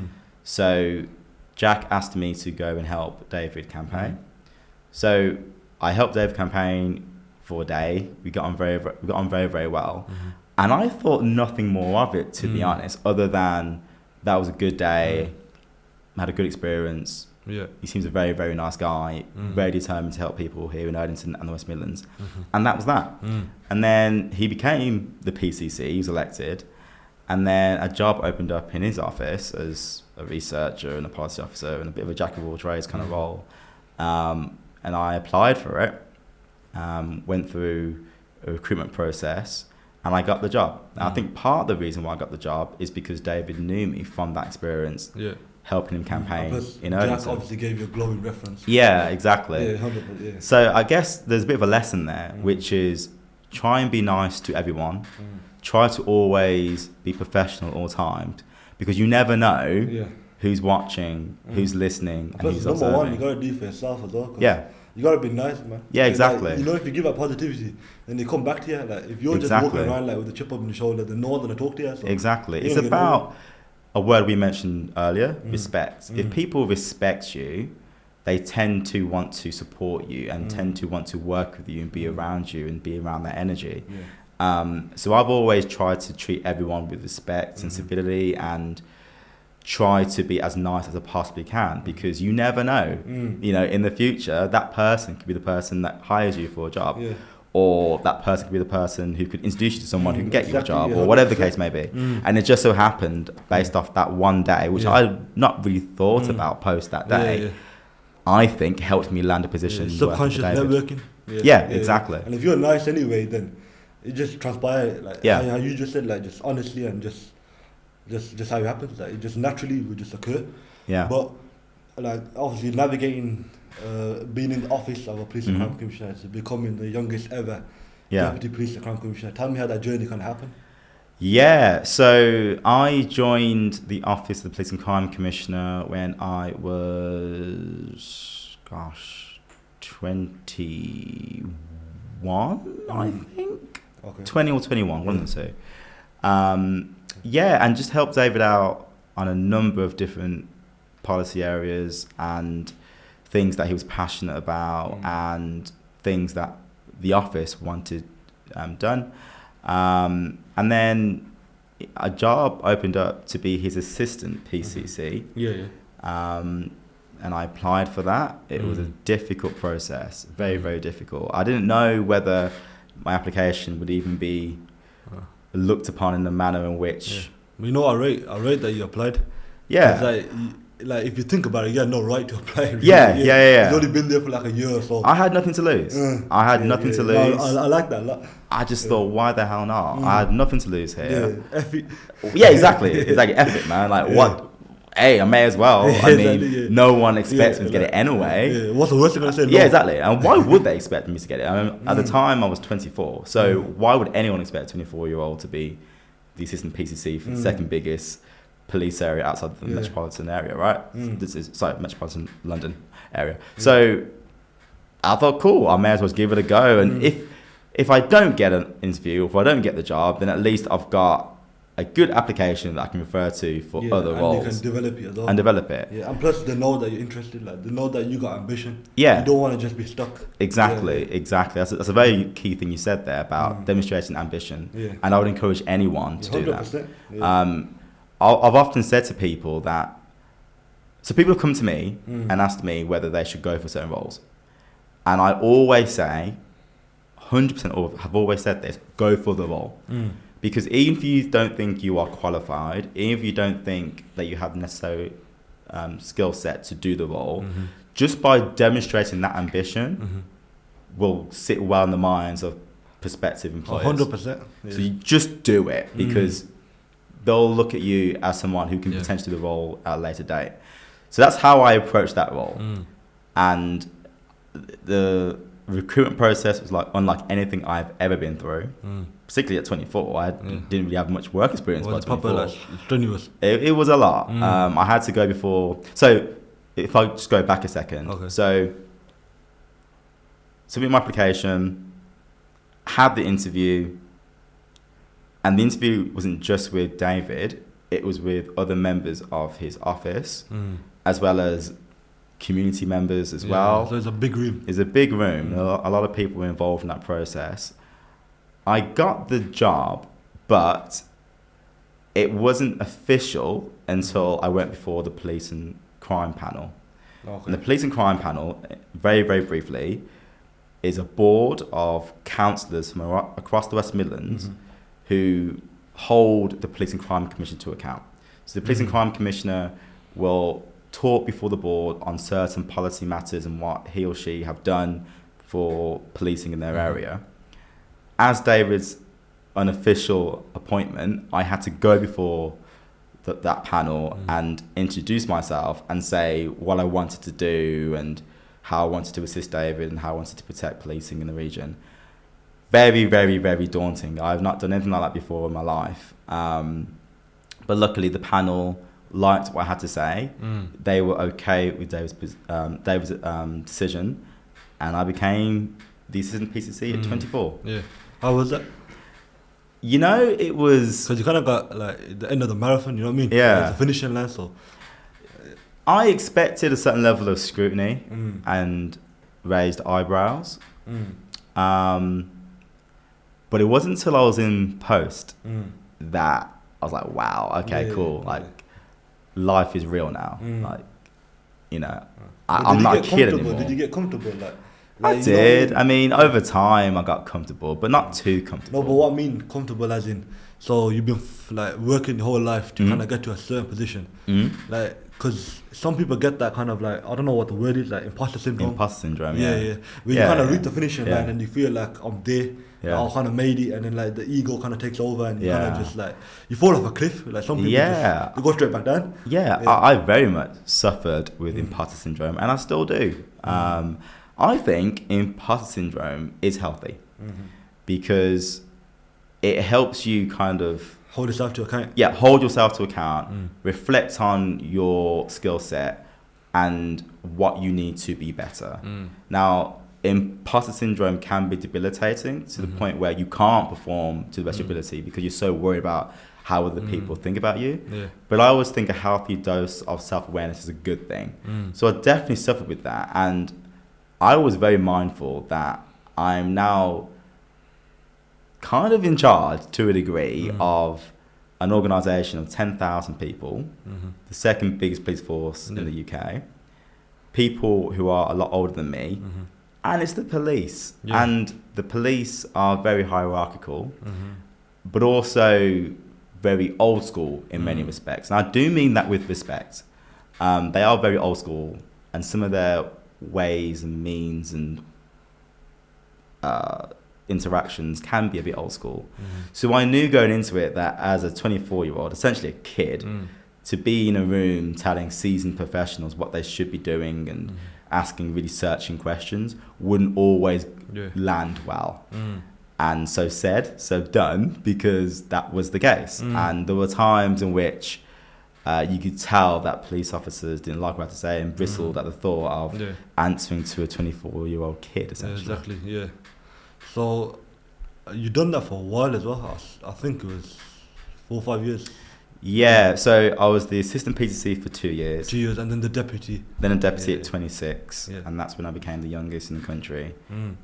So Jack asked me to go and help David campaign. So I helped David campaign for a day. We got on very, very well. And I thought nothing more of it, to be honest, other than that was a good day. Had a good experience. Yeah. He seems a very, very nice guy, very determined to help people here in Erdington and the West Midlands. And that was that. And then he became the PCC, he was elected, and then a job opened up in his office as a researcher and a policy officer and a bit of a jack of all trades kind of role. And I applied for it, went through a recruitment process, and I got the job. I think part of the reason why I got the job is because David knew me from that experience. Yeah. Helping him campaign Plus, in Jack Erdington. obviously gave you a glowing reference. Yeah, exactly. Yeah, 100%. Yeah. So I guess there's a bit of a lesson there, which is try and be nice to everyone. Try to always be professional all the time, because you never know who's watching, who's listening, and Plus, who's number observing. one, you gotta do it for yourself as well. 'Cause Yeah. You gotta be nice, man. Yeah, exactly. Like, you know, if you give out positivity, then they come back to you. Like if you're just Exactly. walking around like with a chip up on your shoulder, then no one's gonna talk to you. So Exactly. you It's don't get about a word we mentioned earlier, respect. If people respect you, they tend to want to support you and tend to want to work with you and be around you and be around that energy. So I've always tried to treat everyone with respect and civility, and try to be as nice as I possibly can, because you never know. You know, in the future, that person could be the person that hires you for a job. Yeah. Or that person could be the person who could introduce you to someone who can get you a Exactly, job, yeah, or whatever the 100%. case may be. And it just so happened, based off that one day, which I not really thought about post that day, I think helped me land a position. working for Subconscious David. networking. Yeah, exactly. And if you're nice anyway, then it just transpires. Like how you just said, like just honestly and just how it happens. Like it just naturally would just occur. Yeah. But like obviously navigating, being in the office of a police and crime commissioner to becoming the youngest ever deputy police and crime commissioner. Tell me how that journey can happen. Yeah, so I joined the office of the Police and Crime Commissioner when I was, 21, I think. Okay. 20 or 21, one of the two. And just helped David out on a number of different policy areas and things that he was passionate about and things that the office wanted done. And then a job opened up to be his assistant PCC. and I applied for that. It was a difficult process, very, very difficult. I didn't know whether my application would even be looked upon in the manner in which... You know, I rate that you applied. Yeah. Like if you think about it, you had no right to apply. Really. Yeah. You've only been there for like a year or so. I had nothing to lose. I had nothing to lose. No, I like that a lot. I just thought, why the hell not? I had nothing to lose here. Yeah, exactly. It's like, F it, man. Like, what? Hey, I may as well. I mean, no one expects me to get it anyway. What's the worst they're going to say? No. Yeah, exactly. And why would they expect me to get it? I mean, at the time, I was 24. So why would anyone expect a 24-year-old to be the assistant PCC for the second biggest police area outside the metropolitan area, right? Metropolitan London area. So I thought, cool, I may as well give it a go. And if I don't get an interview, if I don't get the job, then at least I've got a good application that I can refer to for other roles. You can develop it as well. And develop it. Yeah, and plus they know that you're interested, like they know that you got ambition. Yeah. You don't want to just be stuck. Exactly. That's a very key thing you said there about demonstrating ambition. Yeah. And I would encourage anyone to do that. Yeah. I've often said to people that, so people have come to me and asked me whether they should go for certain roles. And I always say, 100% have always said this, go for the role. Because even if you don't think you are qualified, even if you don't think that you have the necessary skill set to do the role, just by demonstrating that ambition will sit well in the minds of prospective employers. 100%. Yeah. So you just do it because they'll look at you as someone who can potentially do the role at a later date. So that's how I approached that role. And the recruitment process was like unlike anything I've ever been through. Particularly at 24, I didn't really have much work experience by 24. Strenuous. It was a lot. I had to go before. So if I just go back a second. Okay. So submit my application, had the interview, and the interview wasn't just with David, it was with other members of his office, as well as community members as well. So it's a big room. It's a big room. A lot of people were involved in that process. I got the job, but it wasn't official until I went before the police and crime panel. Okay. And the police and crime panel, very, very briefly, is a board of councillors from across the West Midlands who hold the Police and Crime Commission to account. So the Police and Crime Commissioner will talk before the board on certain policy matters and what he or she have done for policing in their area. As David's unofficial appointment, I had to go before that panel and introduce myself and say what I wanted to do and how I wanted to assist David and how I wanted to protect policing in the region. Very, very, very daunting. I've not done anything like that before in my life. But luckily the panel liked what I had to say. They were okay with David's decision, and I became the assistant PCC at 24. Yeah. How was that? You know, it was... Because you kind of got like the end of the marathon, you know what I mean? Yeah. Like the finishing line, so... I expected a certain level of scrutiny and raised eyebrows. But it wasn't until I was in post that I was like, wow, okay, cool. Like, life is real now. Like, you know, I'm not a kid anymore. Did you get comfortable? I did. I mean, over time, I got comfortable, but not too comfortable. No, but what I mean comfortable as in, so you've been working your whole life to kind of get to a certain position. Like, because some people get that kind of like, I don't know what the word is, like imposter syndrome. Imposter syndrome, yeah. When you kind of reach the finishing line and you feel like I'm there, I kind of made it, and then like the ego kind of takes over and you kind of just like, you fall off a cliff. Like some people just, they go straight back down. I very much suffered with imposter syndrome, and I still do. I think imposter syndrome is healthy because it helps you kind of hold yourself to account. Yeah, hold yourself to account, reflect on your skill set and what you need to be better. Now, imposter syndrome can be debilitating to the point where you can't perform to the best of your ability because you're so worried about how other people think about you. But I always think a healthy dose of self-awareness is a good thing. So I definitely suffered with that, and I was very mindful that I'm now kind of in charge to a degree of an organisation of 10,000 people, the second biggest police force in the UK, people who are a lot older than me, and it's the police. Yeah. And the police are very hierarchical, but also very old school in many respects. And I do mean that with respect. They are very old school, and some of their ways and means and interactions can be a bit old school. So I knew going into it that as a 24-year-old, essentially a kid, to be in a room telling seasoned professionals what they should be doing and asking really searching questions wouldn't always land well. And so said, so done, because that was the case. And there were times in which you could tell that police officers didn't like what I had to say and bristled at the thought of answering to a 24-year-old kid, essentially. Yeah, exactly, yeah. So, you done that for a while as well. I think it was 4 or 5 years. Yeah, so I was the assistant PTC for 2 years. 2 years, and then the deputy. Then a deputy at 26, Yeah. and that's when I became the youngest in the country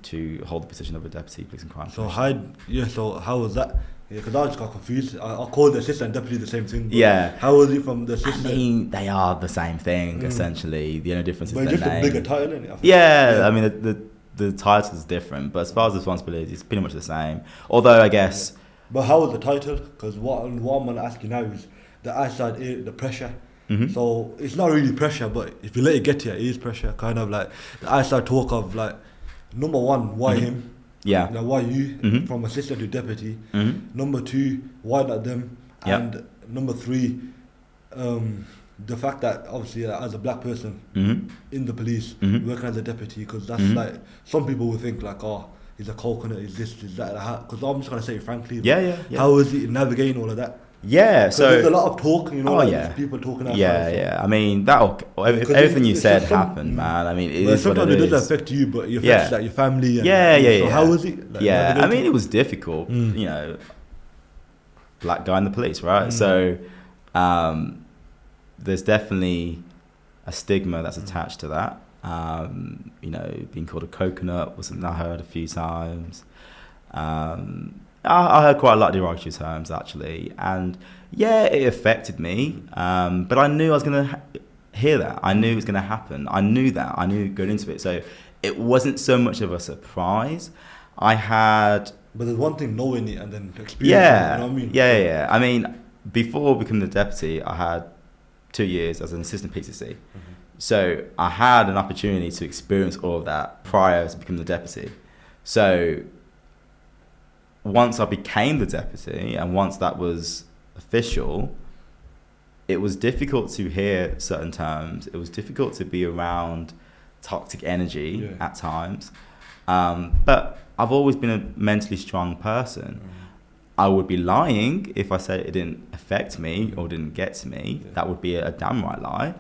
to hold the position of a deputy police and crime So commissioner. so how was that? Yeah, because I just got confused. I called the assistant and deputy the same thing. But Yeah. How was it from the assistant? I mean, they are the same thing, essentially. The only difference is But their just a name. bigger title, isn't it? I think. Yeah, I mean, the title is different, but as far as responsibility, it's pretty much the same. Although, I guess... But how was the title? Because what I'm going to ask you now is the outside, the pressure. So it's not really pressure, but if you let it get to you, it is pressure. Kind of like the outside talk of like, number one, why him? Yeah. You know, why you? From assistant to deputy. Number two, why not them? Yep. And number three, the fact that obviously as a black person in the police working as a deputy, because that's like some people would think like, oh, he's a coconut, is this, is that, because I'm just gonna say it frankly. Yeah. How is it navigating all of that? Yeah, so... there's a lot of talk, you know, Oh, like yeah. people talking outside. Yeah. I mean, everything you it's said just some- happened, man. I mean, it But is what it sometimes it is. doesn't affect you, but it affects Yeah. like your family. And, Yeah. So how was it? Like, Yeah, I navigating? mean, it was difficult, you know, black guy in the police, right? So there's definitely a stigma that's attached to that. You know, being called a coconut was something I heard a few times. I heard quite a lot of derogatory terms, actually. And yeah, it affected me, but I knew I was going to hear that. I knew it was going to happen. I knew that. I knew going into it. So it wasn't so much of a surprise. But there's one thing knowing it and then experiencing it, yeah, you know what I mean? Yeah. I mean, before becoming the deputy, I had 2 years as an assistant PTC. So I had an opportunity to experience all of that prior to becoming the deputy. So once I became the deputy and once that was official, it was difficult to hear certain terms. It was difficult to be around toxic energy at times. But I've always been a mentally strong person. I would be lying if I said it didn't affect me or didn't get to me. That would be a damn right lie.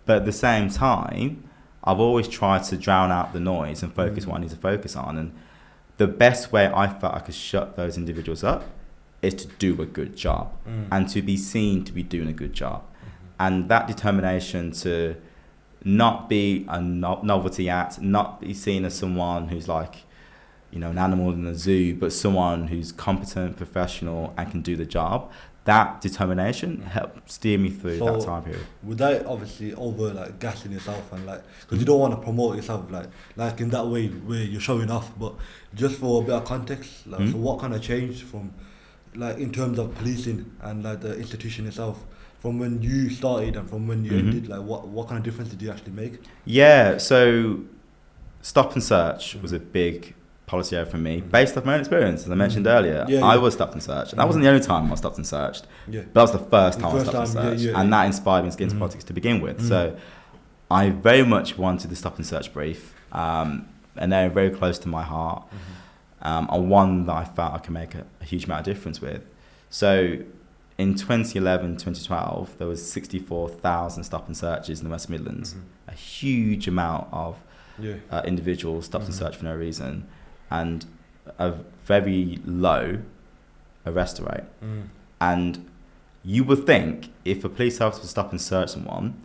But at the same time, I've always tried to drown out the noise and focus what I need to focus on. And the best way I felt I could shut those individuals up is to do a good job and to be seen to be doing a good job. And that determination to not be a novelty act, not be seen as someone who's like, you know, an animal in a zoo, but someone who's competent, professional, and can do the job. That determination helped steer me through that time period. Without obviously over like gassing yourself and like, because you don't want to promote yourself like in that way where you're showing off, but just for a bit of context, like, so what kind of changed from like in terms of policing and like the institution itself from when you started and from when you ended, like what kind of difference did you actually make? Yeah, so stop and search was a big policy area for me, based off my own experience, as I mentioned earlier. I was stopped and searched. And that wasn't the only time I was stopped and searched. But that was the first time I was stopped and searched. And that inspired me to get into politics to begin with. So I very much wanted the stop and search brief. And they're very close to my heart. And one that I felt I could make a huge amount of difference with. So in 2011, 2012, there was 64,000 stop and searches in the West Midlands. A huge amount of individuals stopped and searched for no reason. And a very low arrest rate. And you would think if a police officer was stop and search someone,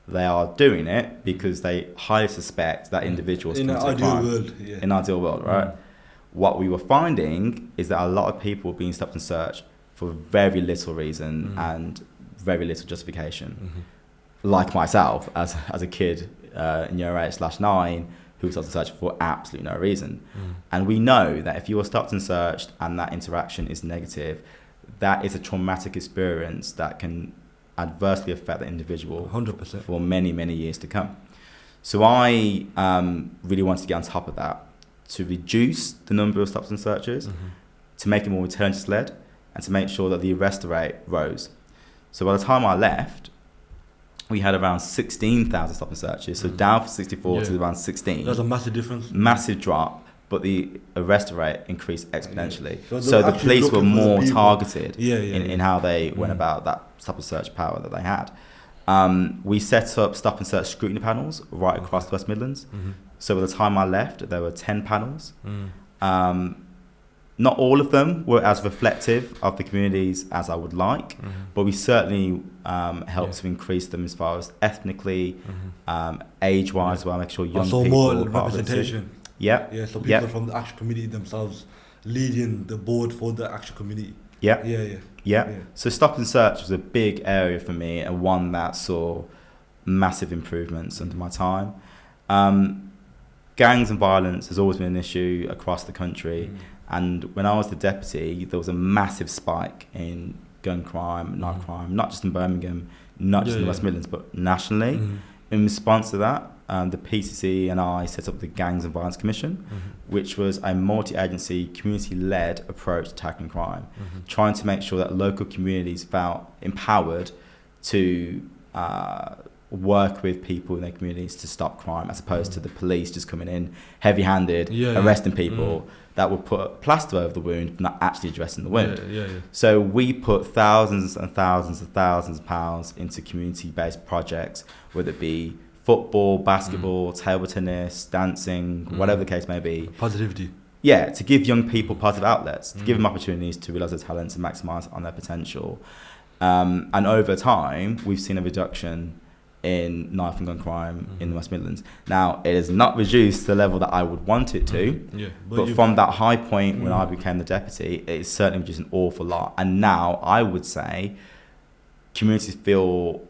they are doing it because they highly suspect that individual is committing a crime. In an ideal world, right? What we were finding is that a lot of people were being stopped and searched for very little reason and very little justification. Like myself, as a kid in year 8/9 who were stopped and searched for absolutely no reason. And we know that if you are stopped and searched and that interaction is negative, that is a traumatic experience that can adversely affect the individual 100%. for many, many years to come. So I really wanted to get on top of that, to reduce the number of stops and searches, to make it more return-led, and to make sure that the arrest rate rose. So by the time I left, we had around 16,000 stop and searches, so down from 64 to around 16. That's a massive difference. Massive drop, but the arrest rate increased exponentially. So the police were more targeted in how they went about that stop and search power that they had. We set up stop and search scrutiny panels right across the West Midlands. So by the time I left, there were 10 panels. Not all of them were as reflective of the communities as I would like, but we certainly helped to increase them as far as ethnically, age-wise as well, make sure young people more are part of it too. representation. Yeah. So people from the actual community themselves leading the board for the actual community. Yeah. So stop and search was a big area for me, and one that saw massive improvements under my time. Gangs and violence has always been an issue across the country. And when I was the deputy, there was a massive spike in gun crime, knife crime, not just in Birmingham, not just in the West Midlands, but nationally. In response to that, the PCC and I set up the Gangs and Violence Commission, which was a multi-agency, community-led approach to tackling crime, trying to make sure that local communities felt empowered to work with people in their communities to stop crime, as opposed to the police just coming in heavy-handed, arresting people that would put a plaster over the wound, but not actually addressing the wound. So we put thousands and thousands and thousands of pounds into community-based projects, whether it be football, basketball, table tennis, dancing, whatever the case may be. Positivity. Yeah, to give young people positive outlets, to give them opportunities to realise their talents and maximise on their potential. And over time, we've seen a reduction in knife and gun crime in the West Midlands. Now, it has not reduced to the level that I would want it to, but from that high point when I became the deputy, it's certainly reduced an awful lot. And now, I would say, communities feel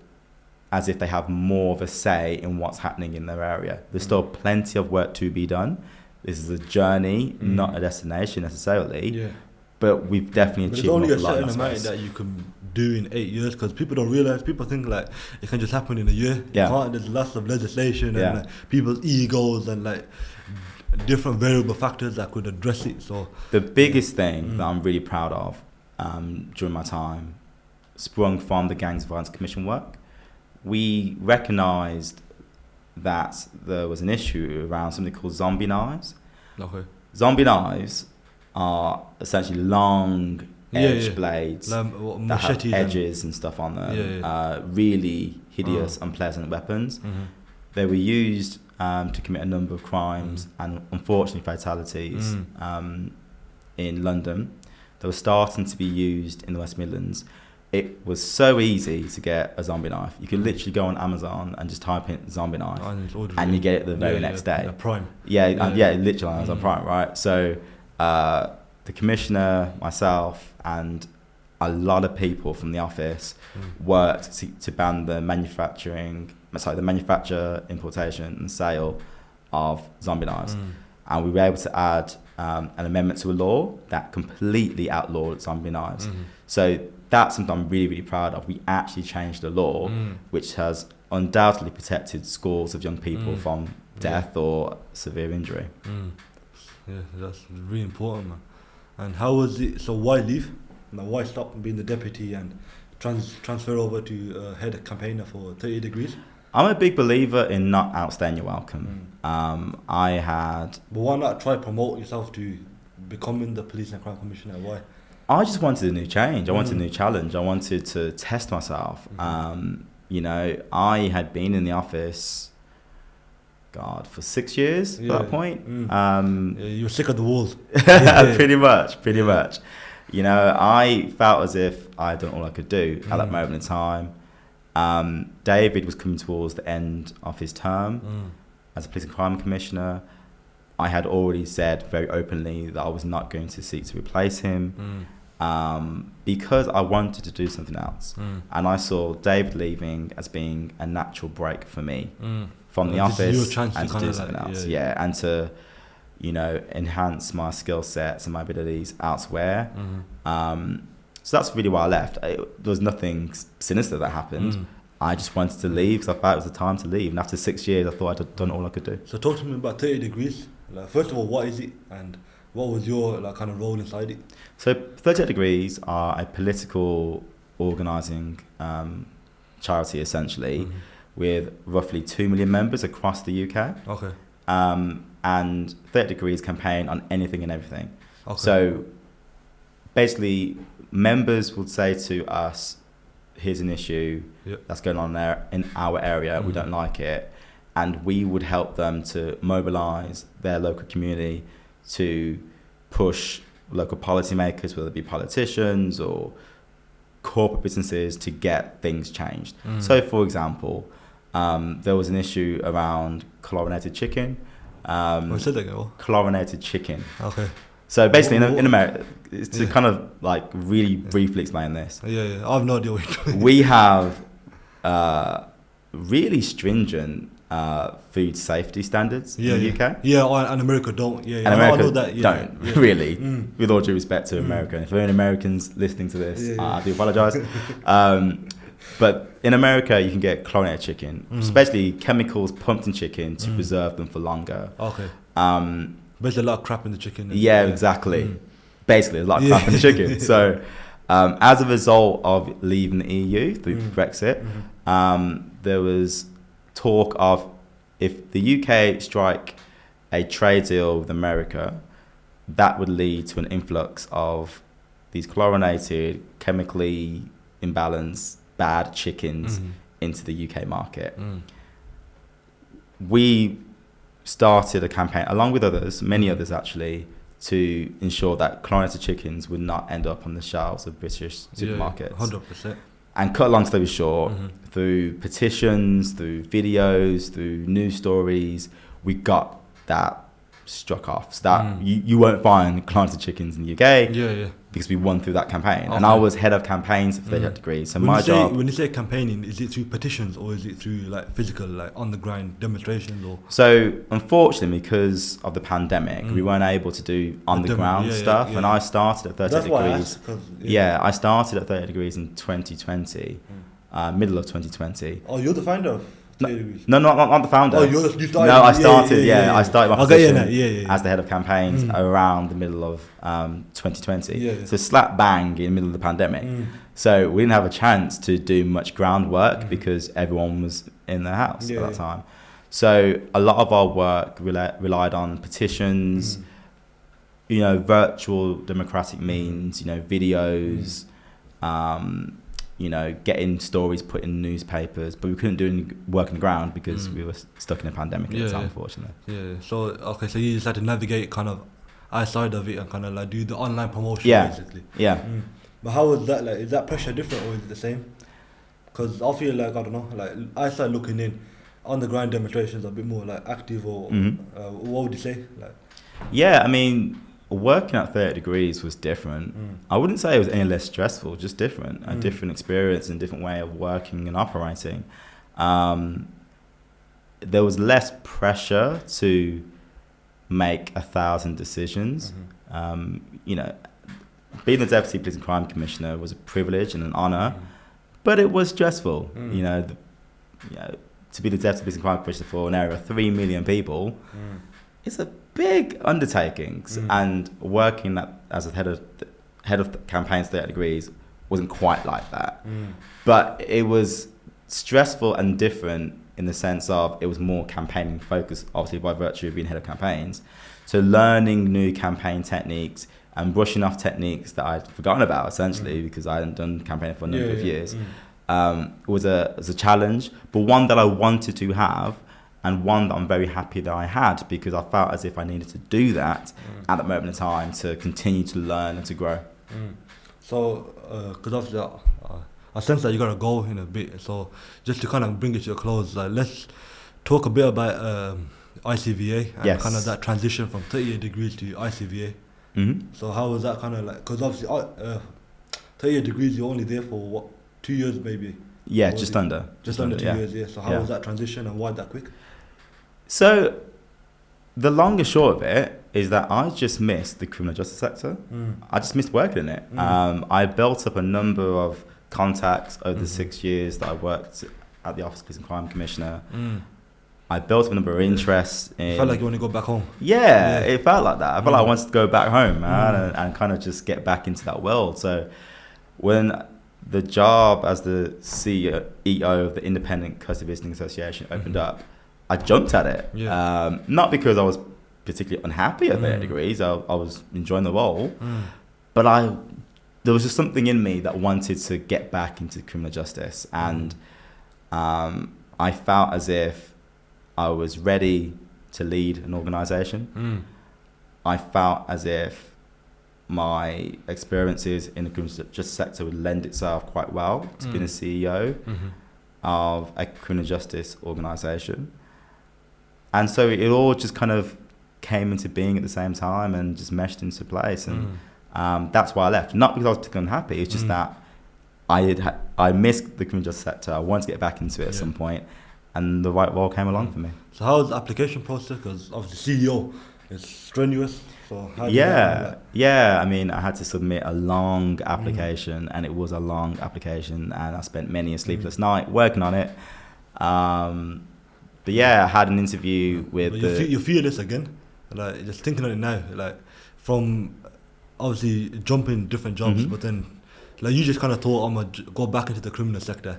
as if they have more of a say in what's happening in their area. There's still plenty of work to be done. This is a journey, not a destination necessarily, but we've definitely achieved a lot. There's only a certain amount that you can do in 8 years, because people don't realise, people think like it can just happen in a year. You can't. There's lots of legislation and like, people's egos and like different variable factors that could address it. So the biggest thing that I'm really proud of during my time sprung from the Gangs of Violence Commission work. We recognised that there was an issue around something called zombie knives. Zombie knives are essentially long edge blades that have edges and stuff on them. Really hideous, unpleasant weapons. They were used to commit a number of crimes and unfortunately fatalities in London. They were starting to be used in the West Midlands. It was so easy to get a zombie knife. You could literally go on Amazon and just type in zombie knife, and you get it the very next day. Prime. Literally on Amazon Prime, right? So the commissioner, myself, and a lot of people from the office worked to ban the manufacture, importation, and sale of zombie knives. And we were able to add an amendment to a law that completely outlawed zombie knives. So that's something I'm really, really proud of. We actually changed the law, which has undoubtedly protected scores of young people from death or severe injury. That's really important, man. And how was it? So why leave? Now, why stop being the deputy and transfer over to head campaigner for 30 Degrees? I'm a big believer in not outstaying your welcome. But why not try promote yourself to becoming the police and crime commissioner? Why? I just wanted a new change. I wanted a new challenge. I wanted to test myself. I had been in the office, for 6 years at that point. You were sick of the walls. Pretty much. I felt as if I had done all I could do at that moment in time. David was coming towards the end of his term as a police and crime commissioner. I had already said very openly that I was not going to seek to replace him because I wanted to do something else. And I saw David leaving as being a natural break for me from the This is your office chance to and to kinda do something like- else. yeah. Yeah, and to, you know, enhance my skill sets and my abilities elsewhere. So that's really why I left. There was nothing sinister that happened. I just wanted to leave because I thought it was the time to leave. And after 6 years, I thought I'd done all I could do. So talk to me about 30 Degrees. Like, first of all, what is it, and what was your like kind of role inside it? So 38 Degrees are a political organising charity, essentially, with roughly 2 million members across the UK. Okay. And 30 Degrees campaign on anything and everything. Okay. So basically, members would say to us, here's an issue that's going on there in our area, we don't like it. And we would help them to mobilise their local community to push local policymakers, whether it be politicians or corporate businesses, to get things changed. So, for example, there was an issue around chlorinated chicken. What's it again? Chlorinated chicken. Okay. So basically, in America, to kind of like really briefly explain this, Yeah. I have no idea what you're doing. we have really stringent food safety standards in the UK. Yeah, and America don't. Yeah, And I America know that. Yeah. don't, really, with all due respect to America. If there are any Americans listening to this, I do apologise. But in America, you can get chlorinated chicken, which is basically chemicals pumped in chicken to preserve them for longer. Okay. There's a lot of crap in the chicken. Yeah, exactly. Basically, there's a lot of crap in the chicken. So, as a result of leaving the EU through Brexit, there was talk of, if the UK strike a trade deal with America, that would lead to an influx of these chlorinated, chemically imbalanced, bad chickens into the UK market. We started a campaign, along with others, many others actually, to ensure that chlorinated chickens would not end up on the shelves of British supermarkets. 100%. And cut a long story short, through petitions, through videos, through news stories, we got that struck off. So that you won't find chlorinated chickens in the UK because we won through that campaign. And I was head of campaigns for 38 Degrees. So when you say campaigning, is it through petitions or is it through like physical, like on the ground demonstrations? Or so unfortunately, because of the pandemic, we weren't able to do on the ground stuff. And I started at 38 Degrees. I started at 38 Degrees in 2020, middle of 2020. Oh, you're the founder of No, not the founder. Oh, you started? No, I started. I started my position as the head of campaigns around the middle of 2020. So slap bang in the middle of the pandemic. So we didn't have a chance to do much groundwork because everyone was in their house at that time. So a lot of our work relied on petitions, you know, virtual democratic means, you know, videos, you know, getting stories put in newspapers, but we couldn't do any work on the ground because we were stuck in a pandemic at the time, unfortunately. Yeah. So so you just had to navigate kind of outside of it and kind of like do the online promotion, basically. Yeah. But how was that? Like, is that pressure different or is it the same? Because I feel like, I don't know, like I started looking in on the ground demonstrations a bit more like active or what would you say? Like, yeah, I mean, working at 30 Degrees was different. I wouldn't say it was any less stressful, just different. A different experience and different way of working and operating. There was less pressure to make 1,000 decisions. You know, being the Deputy Police and Crime Commissioner was a privilege and an honour, but it was stressful. You know, to be the Deputy Police and Crime Commissioner for an area of 3 million people, it's a big undertakings, and working as a head of campaigns 30 Degrees wasn't quite like that. But it was stressful and different in the sense of it was more campaigning focused, obviously by virtue of being head of campaigns. So learning new campaign techniques and brushing off techniques that I'd forgotten about, essentially, because I hadn't done campaigning for a number of years, was a challenge, but one that I wanted to have, and one that I'm very happy that I had, because I felt as if I needed to do that at that moment in time to continue to learn and to grow. So, because obviously I sense that you got to go in a bit, so just to kind of bring it to a close, like, let's talk a bit about ICVA and kind of that transition from 38 Degrees to ICVA. So how was that kind of like, because obviously 38 Degrees you're only there for what, 2 years maybe? Yeah, just under 2 years. So how was that transition and why that quick? So the long and short of it is that I just missed the criminal justice sector. I just missed working in it. I built up a number of contacts over the 6 years that I worked at the Office of Police and Crime Commissioner. I built up a number of interests in... You felt like you want to go back home. Yeah, it felt like that. I felt like I wanted to go back home, man, and kind of just get back into that world. So when the job as the CEO of the Independent Custody Visiting Association opened up, I jumped at it. Not because I was particularly unhappy at 30 degrees. I was enjoying the role. But there was just something in me that wanted to get back into criminal justice. And I felt as if I was ready to lead an organisation. I felt as if my experiences in the criminal justice sector would lend itself quite well to being a CEO of a criminal justice organisation. And so it all just kind of came into being at the same time and just meshed into place. And that's why I left. Not because I was particularly unhappy, it's just that I missed the criminal justice sector. I wanted to get back into it at some point, and the right role came along for me. So how was the application process? Because obviously CEO is strenuous. So how I mean, I had to submit a long application, and it was a long application, and I spent many a sleepless night working on it. But yeah, I had an interview with you feel this again? Like, just thinking of it now, like, from obviously jumping different jobs, but then like you just kind of thought, I'm going to go back into the criminal sector,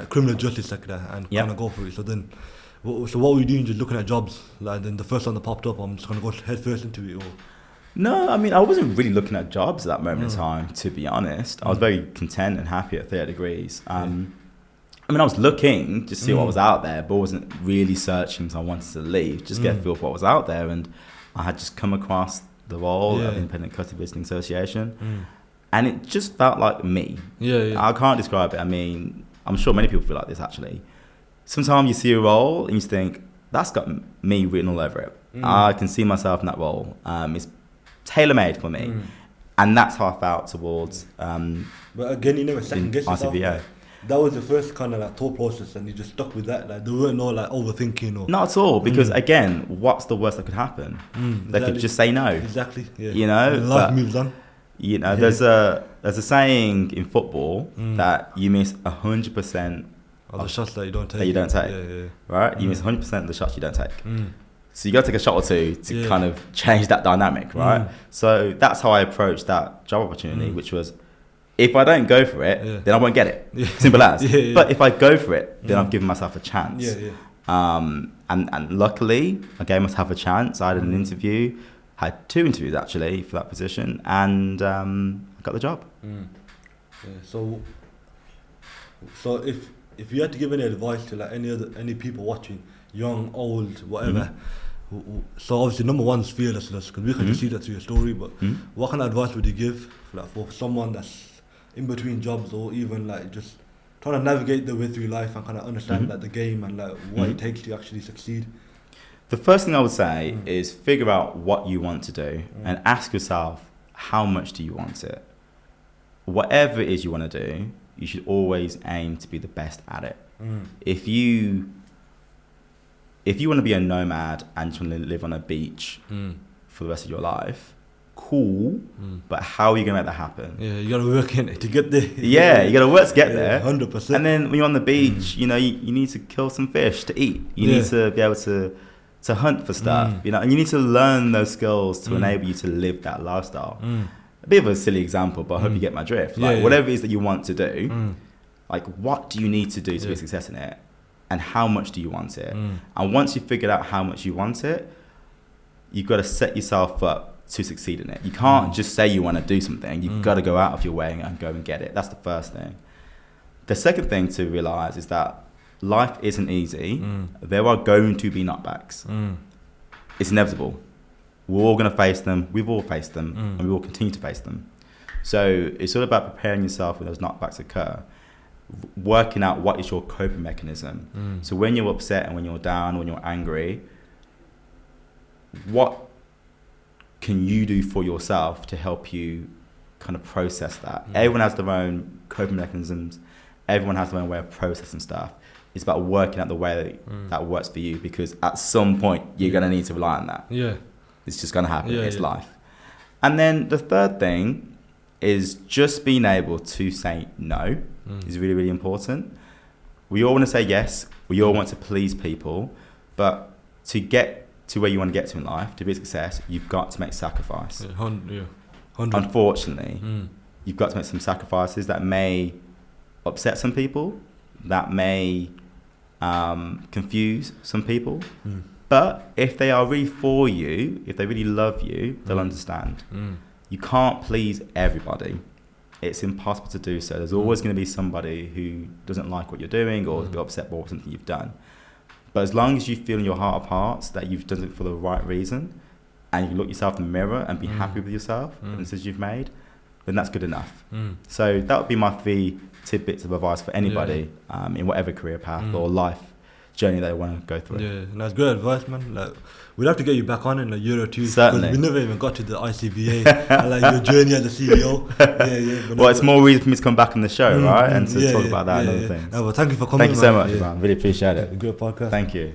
criminal justice sector, and kind of go for it. So then, what were you doing, just looking at jobs? Like, then the first one that popped up, I'm just going to go head first into it? Or? No, I mean, I wasn't really looking at jobs at that moment in time, to be honest. I was very content and happy at 30 degrees. I mean, I was looking to see what was out there, but wasn't really searching, so I wanted to leave, just get a feel for what was out there. And I had just come across the role at the Independent Custody Visiting Association, and it just felt like me. I can't describe it. I mean, I'm sure many people feel like this, actually. Sometimes you see a role and you think, that's got me written all over it. I can see myself in that role. It's tailor-made for me. And that's how I felt towards but again, you never second-guess yourself. ICVA. That was the first kind of like thought process, and you just stuck with that. Like, there weren't no like overthinking or... Not at all, because again, what's the worst that could happen? They could just say no. Exactly, yeah. You know? And life moves on. You know, there's a saying in football that you miss 100% of the shots that you don't take. Right? You miss 100% of the shots you don't take. So you got to take a shot or two to kind of change that dynamic, right? So that's how I approached that job opportunity, which was, if I don't go for it, then I won't get it. Simple as. But if I go for it, then I've given myself a chance. And luckily, I gave myself a chance. I had an interview, had 2 interviews actually for that position, and I got the job. So if you had to give any advice to like any people watching, young, old, whatever, so obviously number one is fearlessness, because we can just see that through your story, but what kind of advice would you give for someone that's in between jobs, or even like just trying to navigate their way through life and kind of understand like the game and like what it takes to actually succeed? The first thing I would say is figure out what you want to do and ask yourself, how much do you want it? Whatever it is you want to do, you should always aim to be the best at it. If you want to be a nomad and just want to live on a beach for the rest of your life, cool, but how are you going to make that happen? You got to work in it to get there. You got to work to get there. 100%. And then when you're on the beach, you know, you need to kill some fish to eat. You need to be able to hunt for stuff, you know, and you need to learn those skills to enable you to live that lifestyle. A bit of a silly example, but I hope you get my drift. Like, whatever it is that you want to do, like, what do you need to do to be a success in it? And how much do you want it? And once you've figured out how much you want it, you've got to set yourself up to succeed in it. You can't just say you want to do something. You've got to go out of your way and go and get it. That's the first thing. The second thing to realize is that life isn't easy. There are going to be knockbacks. It's inevitable. We're all going to face them. We've all faced them, and we will continue to face them. So it's all about preparing yourself when those knockbacks occur, working out what is your coping mechanism. So when you're upset and when you're down, when you're angry, what can you do for yourself to help you kind of process that? Everyone has their own coping mechanisms. Everyone has their own way of processing stuff. It's about working out the way that works for you, because at some point you're going to need to rely on that. Yeah. It's just going to happen. Yeah, it's yeah. life. And then the third thing is just being able to say no is really, really important. We all want to say yes. We all want to please people. But to get to where you want to get to in life, to be a success, you've got to make sacrifice. Yeah, 100. Unfortunately, you've got to make some sacrifices that may upset some people, that may confuse some people. But if they are really for you, if they really love you, they'll understand. You can't please everybody. It's impossible to do so. There's always going to be somebody who doesn't like what you're doing or is a bit upset by something you've done. But as long as you feel in your heart of hearts that you've done it for the right reason, and you look yourself in the mirror and be happy with yourself and the decisions you've made, then that's good enough. So that would be my 3 tidbits of advice for anybody in whatever career path or life journey they want to go through. Yeah, and that's good advice, man. Like, we'd have to get you back on in a year or two. Certainly. Because we never even got to the ICVA and like your journey as a CEO. Well, it's more reason for me to come back on the show, right? And to talk about that and other things. No, well, thank you for coming. Thank you so much, man. Really appreciate it. Good podcast. Thank you.